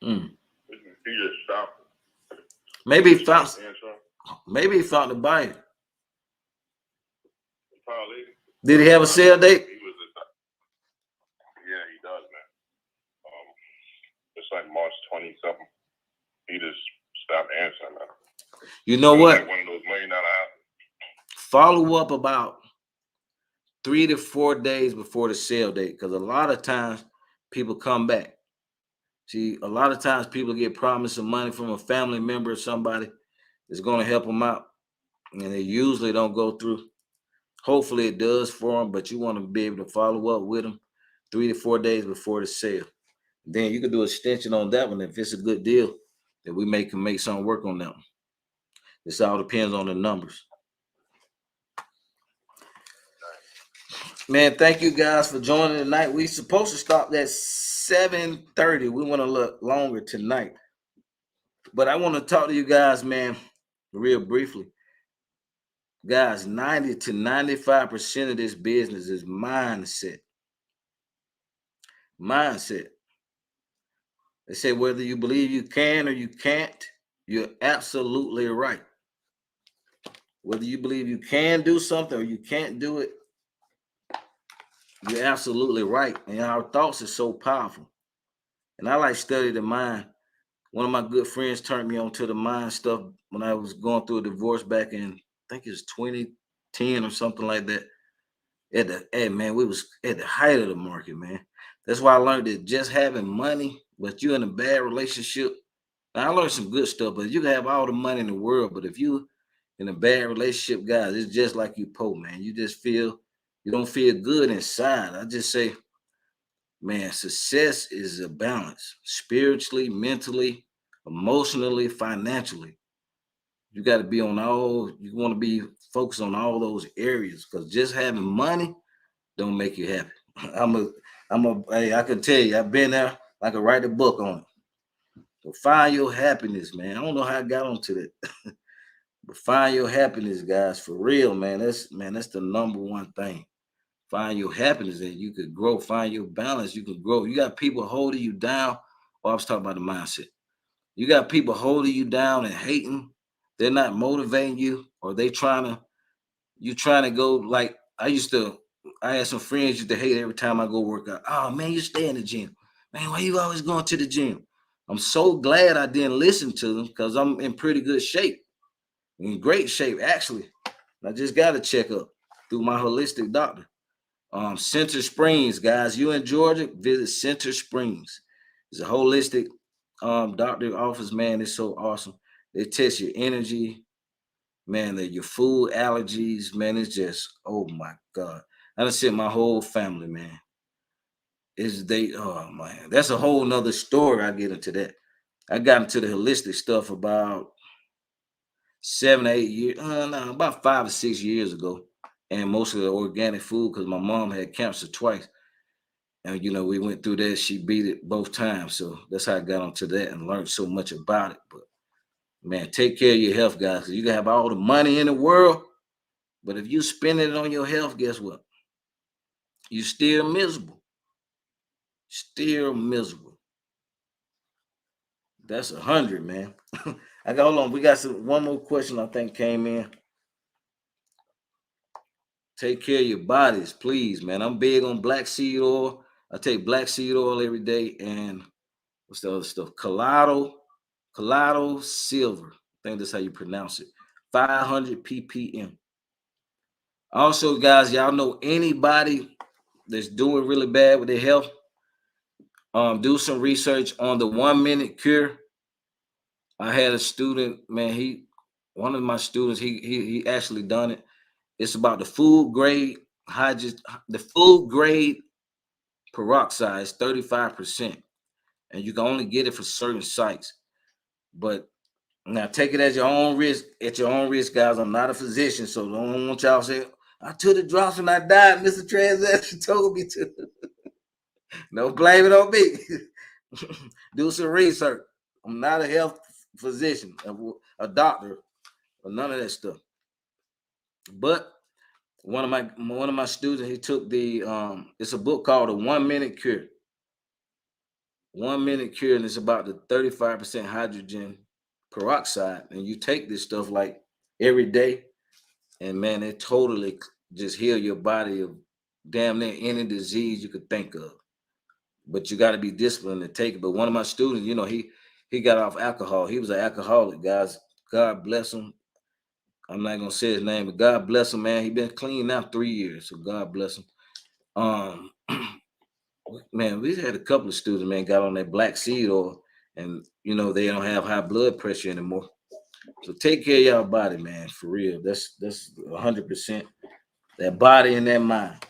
Mm. He just stopped. Maybe he found the buyer. Probably. Did he have a sale date? Yeah, he does, man. It's like March 20-something. He just stopped answering, man. You know what? Like one of those $1 million houses. Follow up about 3 to 4 days before the sale date, because a lot of times people come back. See, a lot of times people get promised some money from a family member or somebody that's going to help them out, and they usually don't go through. Hopefully it does for them, but you want to be able to follow up with them 3 to 4 days before the sale. Then you can do an extension on that one if it's a good deal that we can make something work on that one. This all depends on the numbers. Man, thank you guys for joining tonight. We supposed to stop at 7:30. We want to look longer tonight. But I want to talk to you guys, man, real briefly. Guys, 90 to 95% of this business is mindset. Mindset. They say whether you believe you can or you can't, you're absolutely right. Whether you believe you can do something or you can't do it, you're absolutely right. And our thoughts are so powerful. And I like study the mind. One of my good friends turned me on to the mind stuff when I was going through a divorce back in, I think it was 2010 or something like that. Hey man, we was at the height of the market, man. That's why I learned that just having money, but you're in a bad relationship. Now, I learned some good stuff, but you can have all the money in the world, but if you in a bad relationship, guys, it's just like you poor, man. You just feel you don't feel good inside. I just say, man, success is a balance spiritually, mentally, emotionally, financially. You got to be on all, you want to be focused on all those areas because just having money don't make you happy. Hey, I can tell you, I've been there. I could write a book on it. So find your happiness, man. I don't know how I got onto that, but find your happiness, guys, for real, man. That's the number one thing. Find your happiness, and you could grow. Find your balance. You can grow. You got people holding you down. Oh, I was talking about the mindset. You got people holding you down and hating. They're not motivating you, or you trying to go like I had some friends used to hate every time I go work out. Oh man, you stay in the gym. Man, why you always going to the gym? I'm so glad I didn't listen to them because I'm in pretty good shape. In great shape, actually. I just got a checkup through my holistic doctor. Center Springs, guys. You in Georgia, visit Center Springs. It's a holistic doctor office, man. It's so awesome. They test your energy, man, your food allergies, man. It's just, oh my God. I done sent my whole family, man. Oh man, that's a whole nother story. I get into that. I got into the holistic stuff about 7 or 8 years, no, about 5 or 6 years ago. And mostly the organic food because my mom had cancer twice. And we went through that. She beat it both times. So that's how I got onto that and learned so much about it. But man, take care of your health, guys. 'Cause you can have all the money in the world, but if you spend it on your health, guess what? You still miserable. Still miserable. That's 100, man. I got hold on. We got one more question I think came in. Take care of your bodies, please, man. I'm big on black seed oil. I take black seed oil every day, and what's the other stuff? Colado silver. I think that's how you pronounce it. 500 ppm. Also, guys, y'all know anybody that's doing really bad with their health? Do some research on the 1 minute cure. I had a student, man. One of my students, he actually done it. It's about the food grade the food grade peroxide is 35%, and you can only get it for certain sites. But now take it at your own risk. At your own risk, guys. I'm not a physician, so don't want y'all to say I took the drops and I died. Mr. Transaction told me to. No, blame it on me. Do some research. I'm not a health physician, a doctor, or none of that stuff. But one of my students, he took the it's a book called The 1 Minute Cure. 1 minute cure, and it's about the 35% hydrogen peroxide. And you take this stuff like every day, and man, it totally just heal your body of damn near any disease you could think of. But you got to be disciplined to take it. But one of my students, he got off alcohol. He was an alcoholic, guys. God bless him. I'm not gonna say his name, but God bless him, man. He been clean now 3 years, so God bless him. Um, man, we had a couple of students, man, got on that black seed oil, and they don't have high blood pressure anymore. So take care of y'all body, man, for real. That's 100% that body and that mind,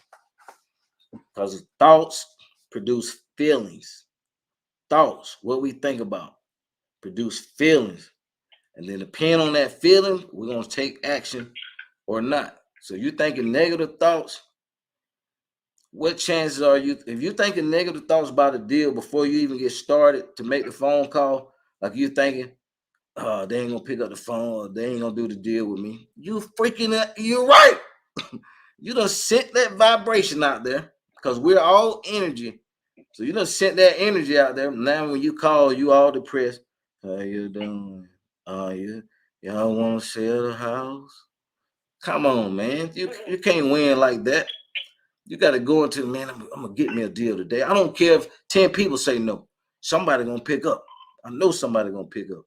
because thoughts produce feelings. Thoughts, what we think about, produce feelings, and then depending on that feeling, we're gonna take action or not. So you thinking negative thoughts, what chances are you, if you're thinking negative thoughts about a deal before you even get started to make the phone call, like you're thinking, they ain't gonna pick up the phone, or they ain't gonna do the deal with me. You're right. You done sent that vibration out there because we're all energy. So you done sent that energy out there. Now when you call, you all depressed. How you doing? Y'all want to sell the house? Come on, man. You can't win like that. You got to go into, man, I'm gonna get me a deal today. I don't care if 10 people say no. Somebody gonna pick up. I know somebody gonna pick up.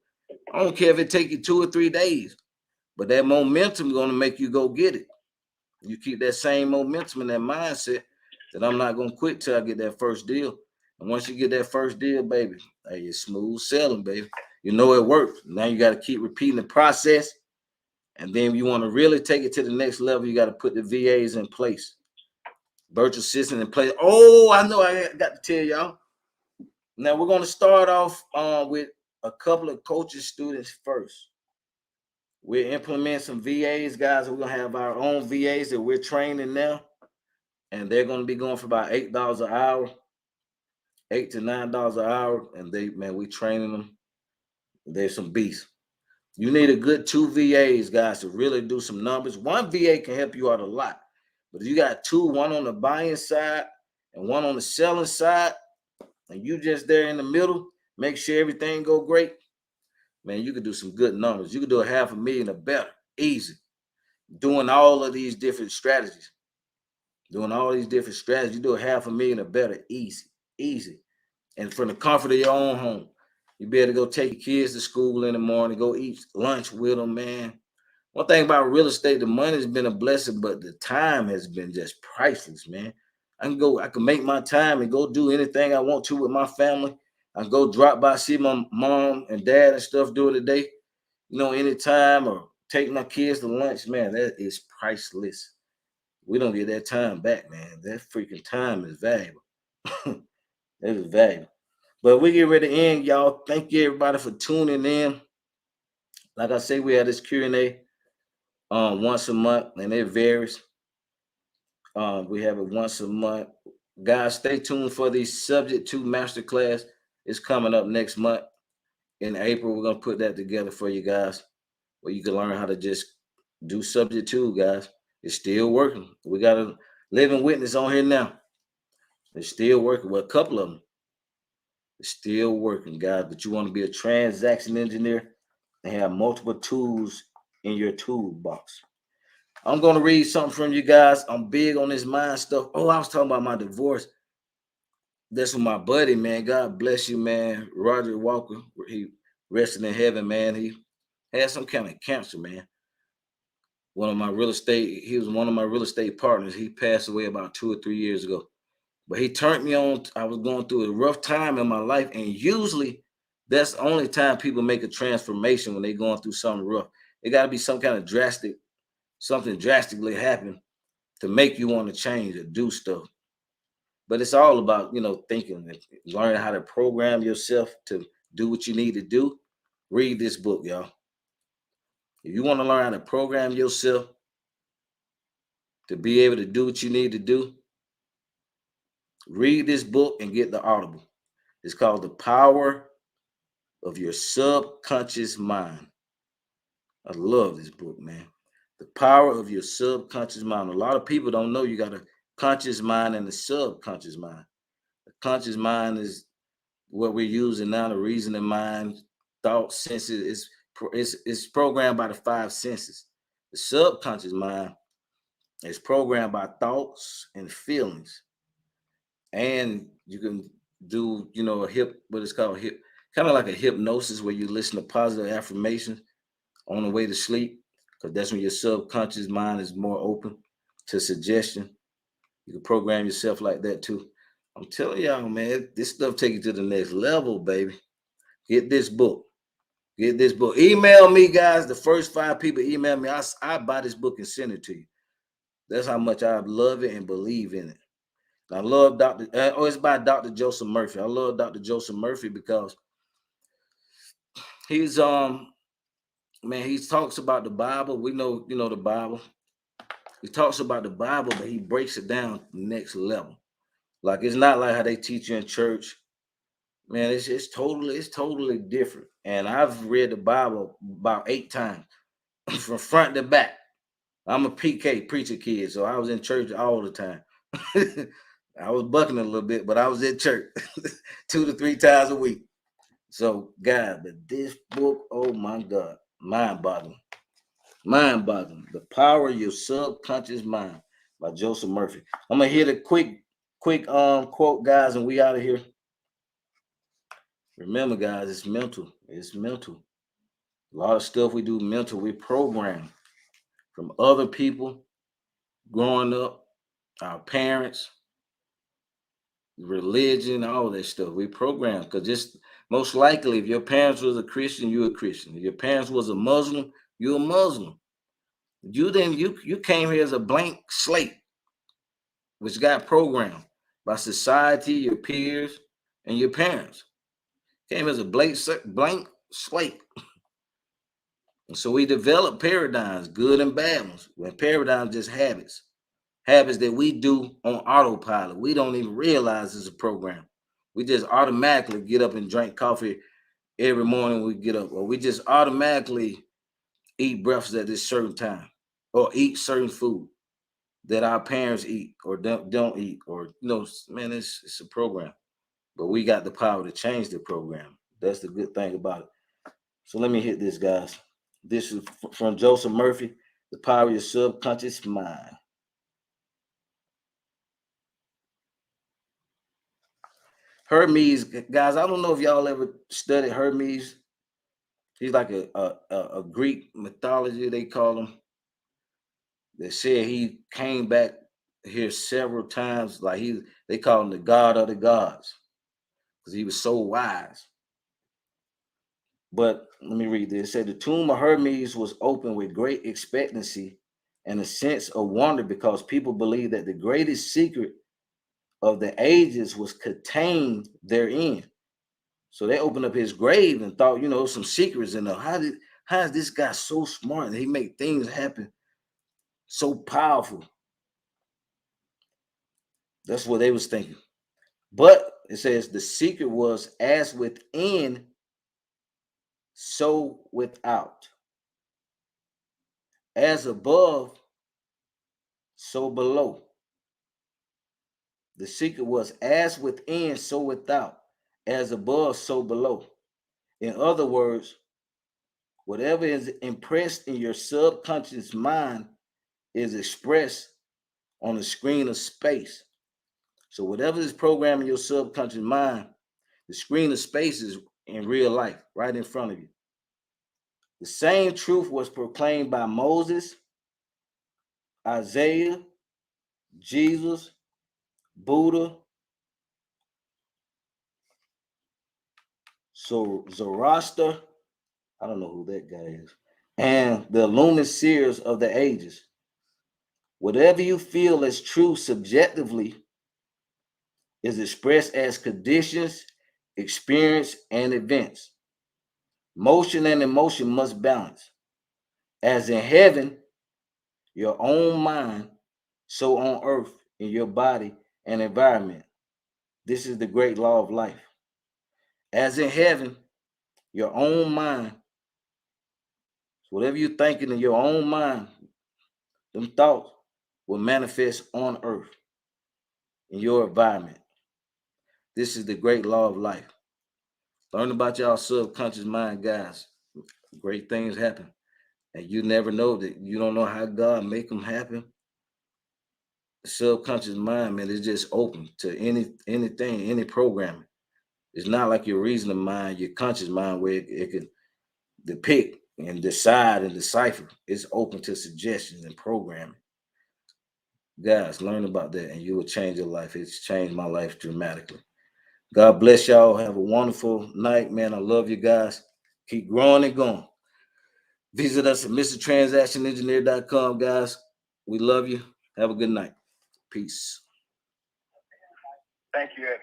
I don't care if it take you 2 or 3 days, but that momentum gonna make you go get it. You keep that same momentum and that mindset that I'm not gonna quit till I get that first deal. And once you get that first deal, baby, hey, it's smooth selling, baby. You know it works. Now you got to keep repeating the process. And then you want to really take it to the next level, you got to put the VAs in place. Virtual assistant in place. Oh, I know I got to tell y'all. Now we're going to start off with a couple of coaching students first. We're implementing some VAs, guys. We're going to have our own VAs that we're training now. And they're going to be going for about $8 an hour, $8 to $9 an hour. And we training them. There's some beasts. You need a good 2 VAs, guys, to really do some numbers. One VA can help you out a lot. But if you got 2, one on the buying side and one on the selling side, and you just there in the middle, make sure everything go great, man, you could do some good numbers. You could do $500,000 or better, easy. Doing all of these different strategies. You do $500,000 or better, easy. And from the comfort of your own home. You be able to go take your kids to school in the morning, go eat lunch with them, man. One thing about real estate, the money's been a blessing, but the time has been just priceless, man. I can make my time and go do anything I want to with my family. I can go drop by, see my mom and dad and stuff during the day, anytime, or take my kids to lunch, man. That is priceless. We don't get that time back, man. That freaking time is valuable. It is valuable. But we get ready to end, y'all. Thank you, everybody, for tuning in. Like I say, we have this Q&A once a month, and it varies. We have it once a month. Guys, stay tuned for the subjectto masterclass. It's coming up next month. In April, we're going to put that together for you guys, where you can learn how to just do subjectto, guys. It's still working. We got a living witness on here now. It's still working. Well, a couple of them. It's still working, guys. But you want to be a transaction engineer and have multiple tools in your toolbox. I'm going to read something from you guys. I'm big on this mind stuff. Oh, I was talking about my divorce. That's with my buddy, man. God bless you, man. Roger Walker. He rested in heaven, man. He had some kind of cancer, man. He was one of my real estate partners. He passed away about 2 or 3 years ago. But he turned me on. I was going through a rough time in my life. And usually that's the only time people make a transformation, when they're going through something rough. It got to be some kind of something drastically happen to make you want to change or do stuff. But it's all about, thinking, learning how to program yourself to do what you need to do. Read this book, y'all. If you want to learn how to program yourself to be able to do what you need to do, read this book and get the Audible. It's called The Power of Your Subconscious Mind. I love this book, man. The Power of Your Subconscious Mind. A lot of people don't know you got a conscious mind and a subconscious mind. The conscious mind is what we're using now, the reasoning mind, thought, senses. It's programmed by the 5 senses. The subconscious mind is programmed by thoughts and feelings. And you can do, what it's called, kind of like a hypnosis, where you listen to positive affirmations on the way to sleep, because that's when your subconscious mind is more open to suggestion. You can program yourself like that too. I'm telling y'all, man, this stuff take you to the next level, baby. Get this book. Email me, guys. The first 5 people email me, I buy this book and send it to you. That's how much I love it and believe in it. I love it's by Dr. Joseph Murphy. I love Dr. Joseph Murphy because he's he talks about the Bible. We know, the Bible. He talks about the Bible, but he breaks it down to the next level. Like, it's not like how they teach you in church, Man, it's totally different. And I've read the Bible about 8 times from front to back. I'm a PK preacher kid, so I was in church all the time. I was bucking a little bit, but I was in church 2 to 3 times a week. So, God, but this book, oh my God, mind-boggling. Mind-boggling. The Power of Your Subconscious Mind by Joseph Murphy. I'm gonna hit a quick quote, guys, and we out of here. Remember, guys, it's mental. It's mental. A lot of stuff we do mental, we program from other people growing up, our parents, religion, all that stuff. We program because just most likely, if your parents was a Christian, you're a Christian. If your parents was a Muslim, you're a Muslim. You came here as a blank slate, which got programmed by society, your peers, and your parents. Came as a blank slate. And so we develop paradigms, good and bad ones. When paradigms just habits that we do on autopilot. We don't even realize it's a program. We just automatically get up and drink coffee every morning we get up, or we just automatically eat breakfast at this certain time, or eat certain food that our parents eat or don't eat, or man, it's a program. But we got the power to change the program. That's the good thing about it. So let me hit this, guys. This is from Joseph Murphy, The Power of Your Subconscious Mind. Hermes, guys, I don't know if y'all ever studied Hermes. He's like a Greek mythology, they call him. They said he came back here several times. Like they call him the god of the gods because he was so wise. But let me read this. It said the tomb of Hermes was open with great expectancy and a sense of wonder because people believed that the greatest secret of the ages was contained therein. So they opened up his grave and thought, some secrets in there. How is this guy so smart and he make things happen so powerful? That's what they was thinking. But it says the secret was as within, so without. As above, so below. The secret was as within, so without. As above, so below. In other words, whatever is impressed in your subconscious mind is expressed on the screen of space. So whatever is programming your subconscious mind, the screen of space is in real life, right in front of you. The same truth was proclaimed by Moses, Isaiah, Jesus, Buddha, so Zoroaster, I don't know who that guy is, and the luminaries of the ages. Whatever you feel as true subjectively is expressed as conditions, experience, and events. Motion and emotion must balance. As in heaven, your own mind, so on earth, in your body and environment. This is the great law of life. As in heaven, your own mind, whatever you're thinking in your own mind, them thoughts will manifest on earth in your environment. This is the great law of life. Learn about y'all subconscious mind, guys. Great things happen. And you never know that. You don't know how God make them happen. The subconscious mind, man, is just open to anything, any programming. It's not like your reasoning mind, your conscious mind, where it can depict and decide and decipher. It's open to suggestions and programming. Guys, learn about that and you will change your life. It's changed my life dramatically. God bless y'all. Have a wonderful night, man. I love you guys. Keep growing and going. Visit us at MrTransactionEngineer.com, guys. We love you. Have a good night. Peace. Thank you, Eddie.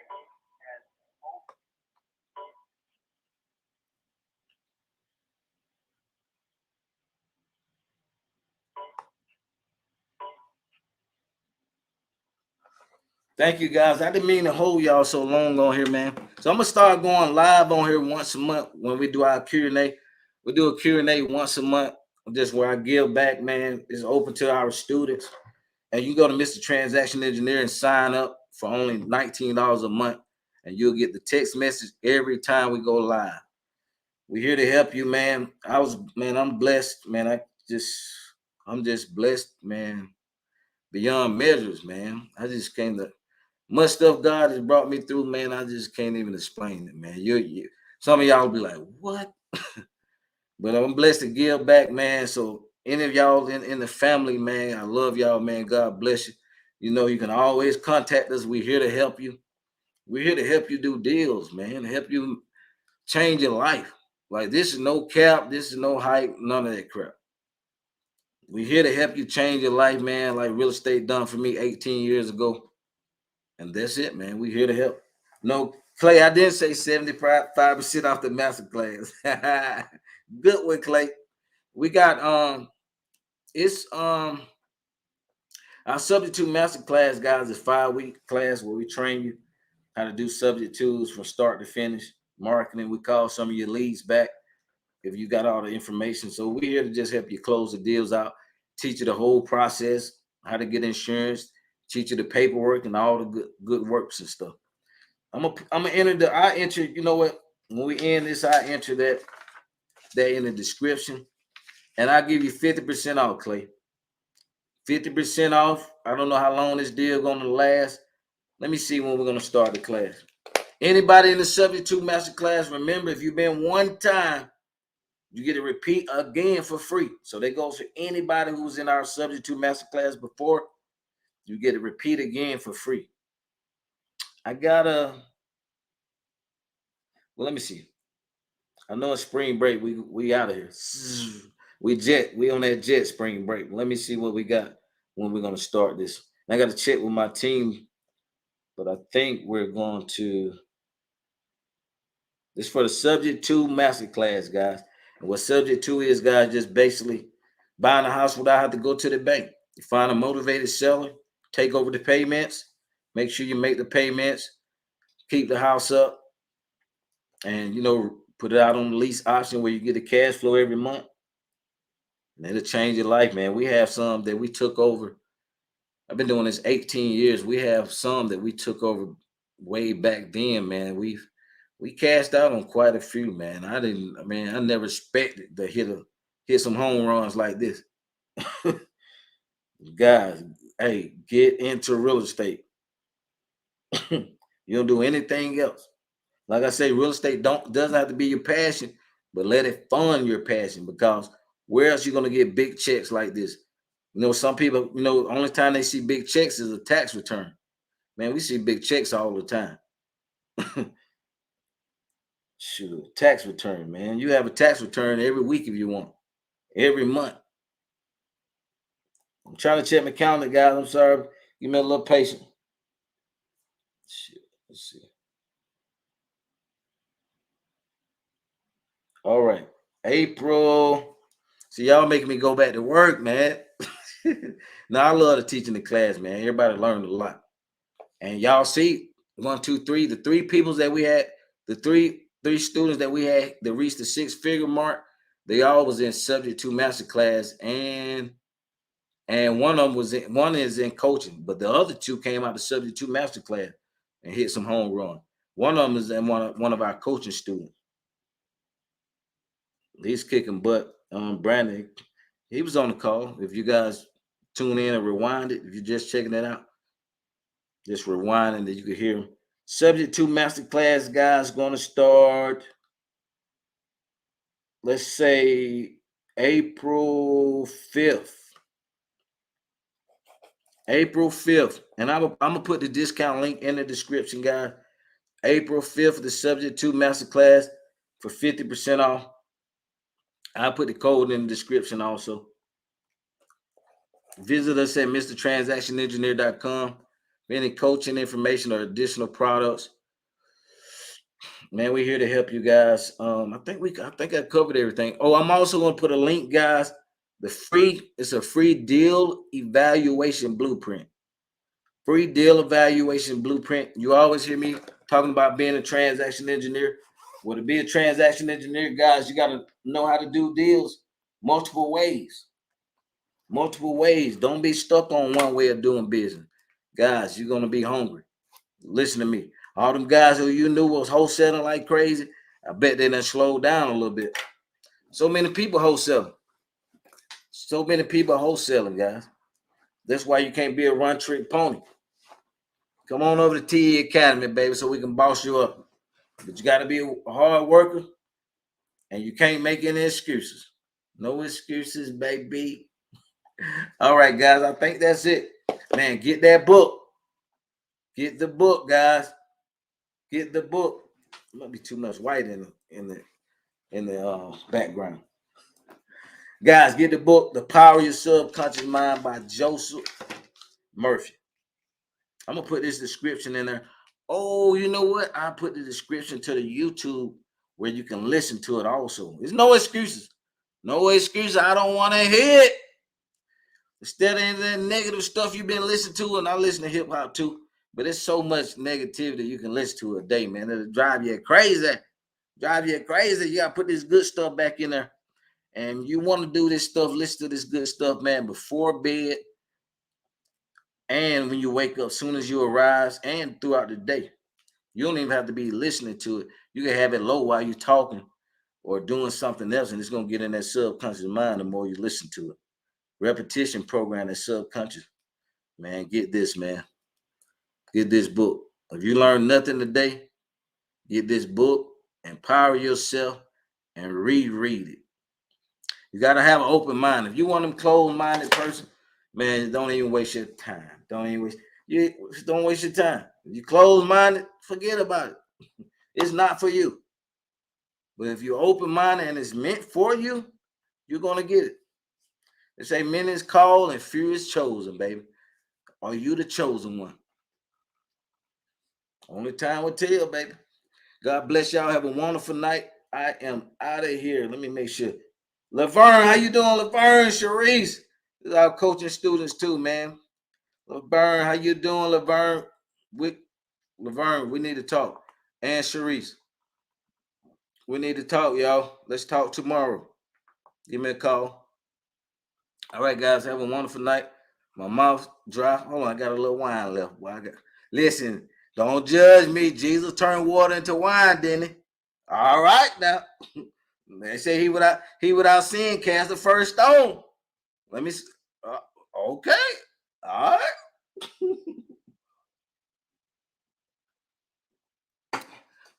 Thank you, guys. I didn't mean to hold y'all so long on here, man. So I'm gonna start going live on here once a month when we do our Q&A. We do a Q&A once a month, just where I give back, man. It's open to our students. And you go to Mr. Transaction Engineer and sign up for only $19 a month, and you'll get the text message every time we go live. We're here to help you, man. I'm blessed, man. I'm just blessed, man, beyond measures, man. I just came to much stuff God has brought me through, man. I just can't even explain it, man. Some of y'all be like, what? But I'm blessed to give back, man. So any of y'all in the family, man, I love y'all, man. God bless you. You know, you can always contact us. We're here to help you. We're here to help you do deals, man. Help you change your life. Like, this is no cap. This is no hype. None of that crap. We're here to help you change your life, man. Like real estate done for me 18 years ago. And that's it, man. We're here to help. No, Clay, I didn't say 75% off the master class. Good one, Clay. We got it's our subject to master class, guys, is 5-week class where we train you how to do subject twos from start to finish. Marketing, we call some of your leads back if you got all the information. So we're here to just help you close the deals out, teach you the whole process, how to get insurance, teach you the paperwork and all the good works and stuff. I enter, you know what? When we end this, I enter that in the description. And I'll give you 50% off, Clay. 50% off. I don't know how long this deal gonna last. Let me see when we're gonna start the class. Anybody in the subject to master class, remember, if you've been one time, you get to repeat again for free. So that goes for anybody who's in our subject to master class before. You get to repeat again for free. Well, let me see. I know it's spring break. We out of here. We on that jet spring break. Let me see what we got when we're gonna start this. I got to check with my team, but I think we're going to. This for the subject to master class, guys. And what subject to is, guys, just basically buying a house without having to go to the bank. You find a motivated seller, take over the payments, make sure you make the payments, keep the house up, and put it out on the lease option where you get the cash flow every month. And it'll change your life, man. We have some that we took over. I've been doing this 18 years. We have some that we took over way back then, man. We cashed out on quite a few, man. I never expected to hit some home runs like this. Guys, hey, get into real estate. You don't do anything else. Like I say, real estate doesn't have to be your passion, but let it fund your passion, because where else you gonna get big checks like this? Some people, only time they see big checks is a tax return. Man, we see big checks all the time. Shoot, tax return, man. You have a tax return every week if you want, every month. I'm trying to check my calendar, guys. I'm sorry. Give me a little patience. Shit, let's see. All right, April. See, y'all making me go back to work, man. Now, I love the teaching the class, man. Everybody learned a lot. And y'all see, 1, 2, 3, the three peoples that we had, the three students that we had that reached the 6-figure mark, they all was in subject to master class, and one of them one is in coaching, but the other two came out of subject to master class and hit some home run. One of them is in one of our coaching students. He's kicking butt. Brandon, he was on the call. If you guys tune in and rewind it, if you're just checking it out, just rewinding that you could hear him. Subject to masterclass, guys, going to start, let's say, April 5th. April 5th. And I'm going to put the discount link in the description, guys. April 5th, the subject to masterclass for 50% off. I'll put the code in the description also. Visit us at mrtransactionengineer.com for any coaching information or additional products. Man, we're here to help you guys. I think I covered everything. Oh, I'm also going to put a link, guys. It's a free deal evaluation blueprint. Free deal evaluation blueprint. You always hear me talking about being a transaction engineer. Well, to be a transaction engineer, guys, you got to know how to do deals multiple ways. Multiple ways. Don't be stuck on one way of doing business. Guys, you're going to be hungry. Listen to me. All them guys who you knew was wholesaling like crazy, I bet they done slowed down a little bit. So many people wholesaling. So many people wholesaling, guys. That's why you can't be a one-trick pony. Come on over to TE Academy, baby, so we can boss you up. But you got to be a hard worker, and you can't make any excuses. No excuses, baby. All right, guys, I think that's it. Man, get that book. Get the book, guys. Get the book. There might be too much white in the background. Guys, get the book, The Power of Your Subconscious Mind by Joseph Murphy. I'm going to put this description in there. Oh, you know what? I put the description to the YouTube where you can listen to it also. There's no excuses. No excuses. I don't want to hear it. Instead of that negative stuff you've been listening to, and I listen to hip hop too, but it's so much negativity you can listen to a day, man. It'll drive you crazy. Drive you crazy. You got to put this good stuff back in there. And you want to do this stuff, listen to this good stuff, man, before bed and when you wake up, soon as you arise and throughout the day. You don't even have to be listening to it. You can have it low while you're talking or doing something else, and it's going to get in that subconscious mind the more you listen to it. Repetition program that subconscious. Man, get this, man. Get this book. If you learn nothing today, get this book, empower yourself, and reread it. You got to have an open mind. If you want them closed-minded person, man, don't even waste your time. Don't waste your time. If you closed-minded, forget about it. It's not for you. But if you're open-minded and it's meant for you, you're going to get it. They say many is called and few is chosen, baby. Are you the chosen one? Only time will tell, baby. God bless y'all. Have a wonderful night. I am out of here. Let me make sure. Laverne, how you doing, Laverne? Sharice, this is our coaching students too, man. Laverne, how you doing, Laverne? Laverne, we need to talk. And Sharice, we need to talk, y'all. Let's talk tomorrow. Give me a call. All right, guys, have a wonderful night. My mouth dry. Hold on, I got a little wine left. Listen, don't judge me. Jesus turned water into wine, didn't he? All right, now. They say he without sin cast the first stone. Let me. Okay. All right.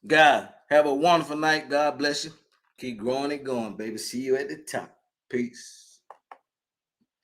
God, have a wonderful night. God bless you. Keep growing and going, baby. See you at the top. Peace.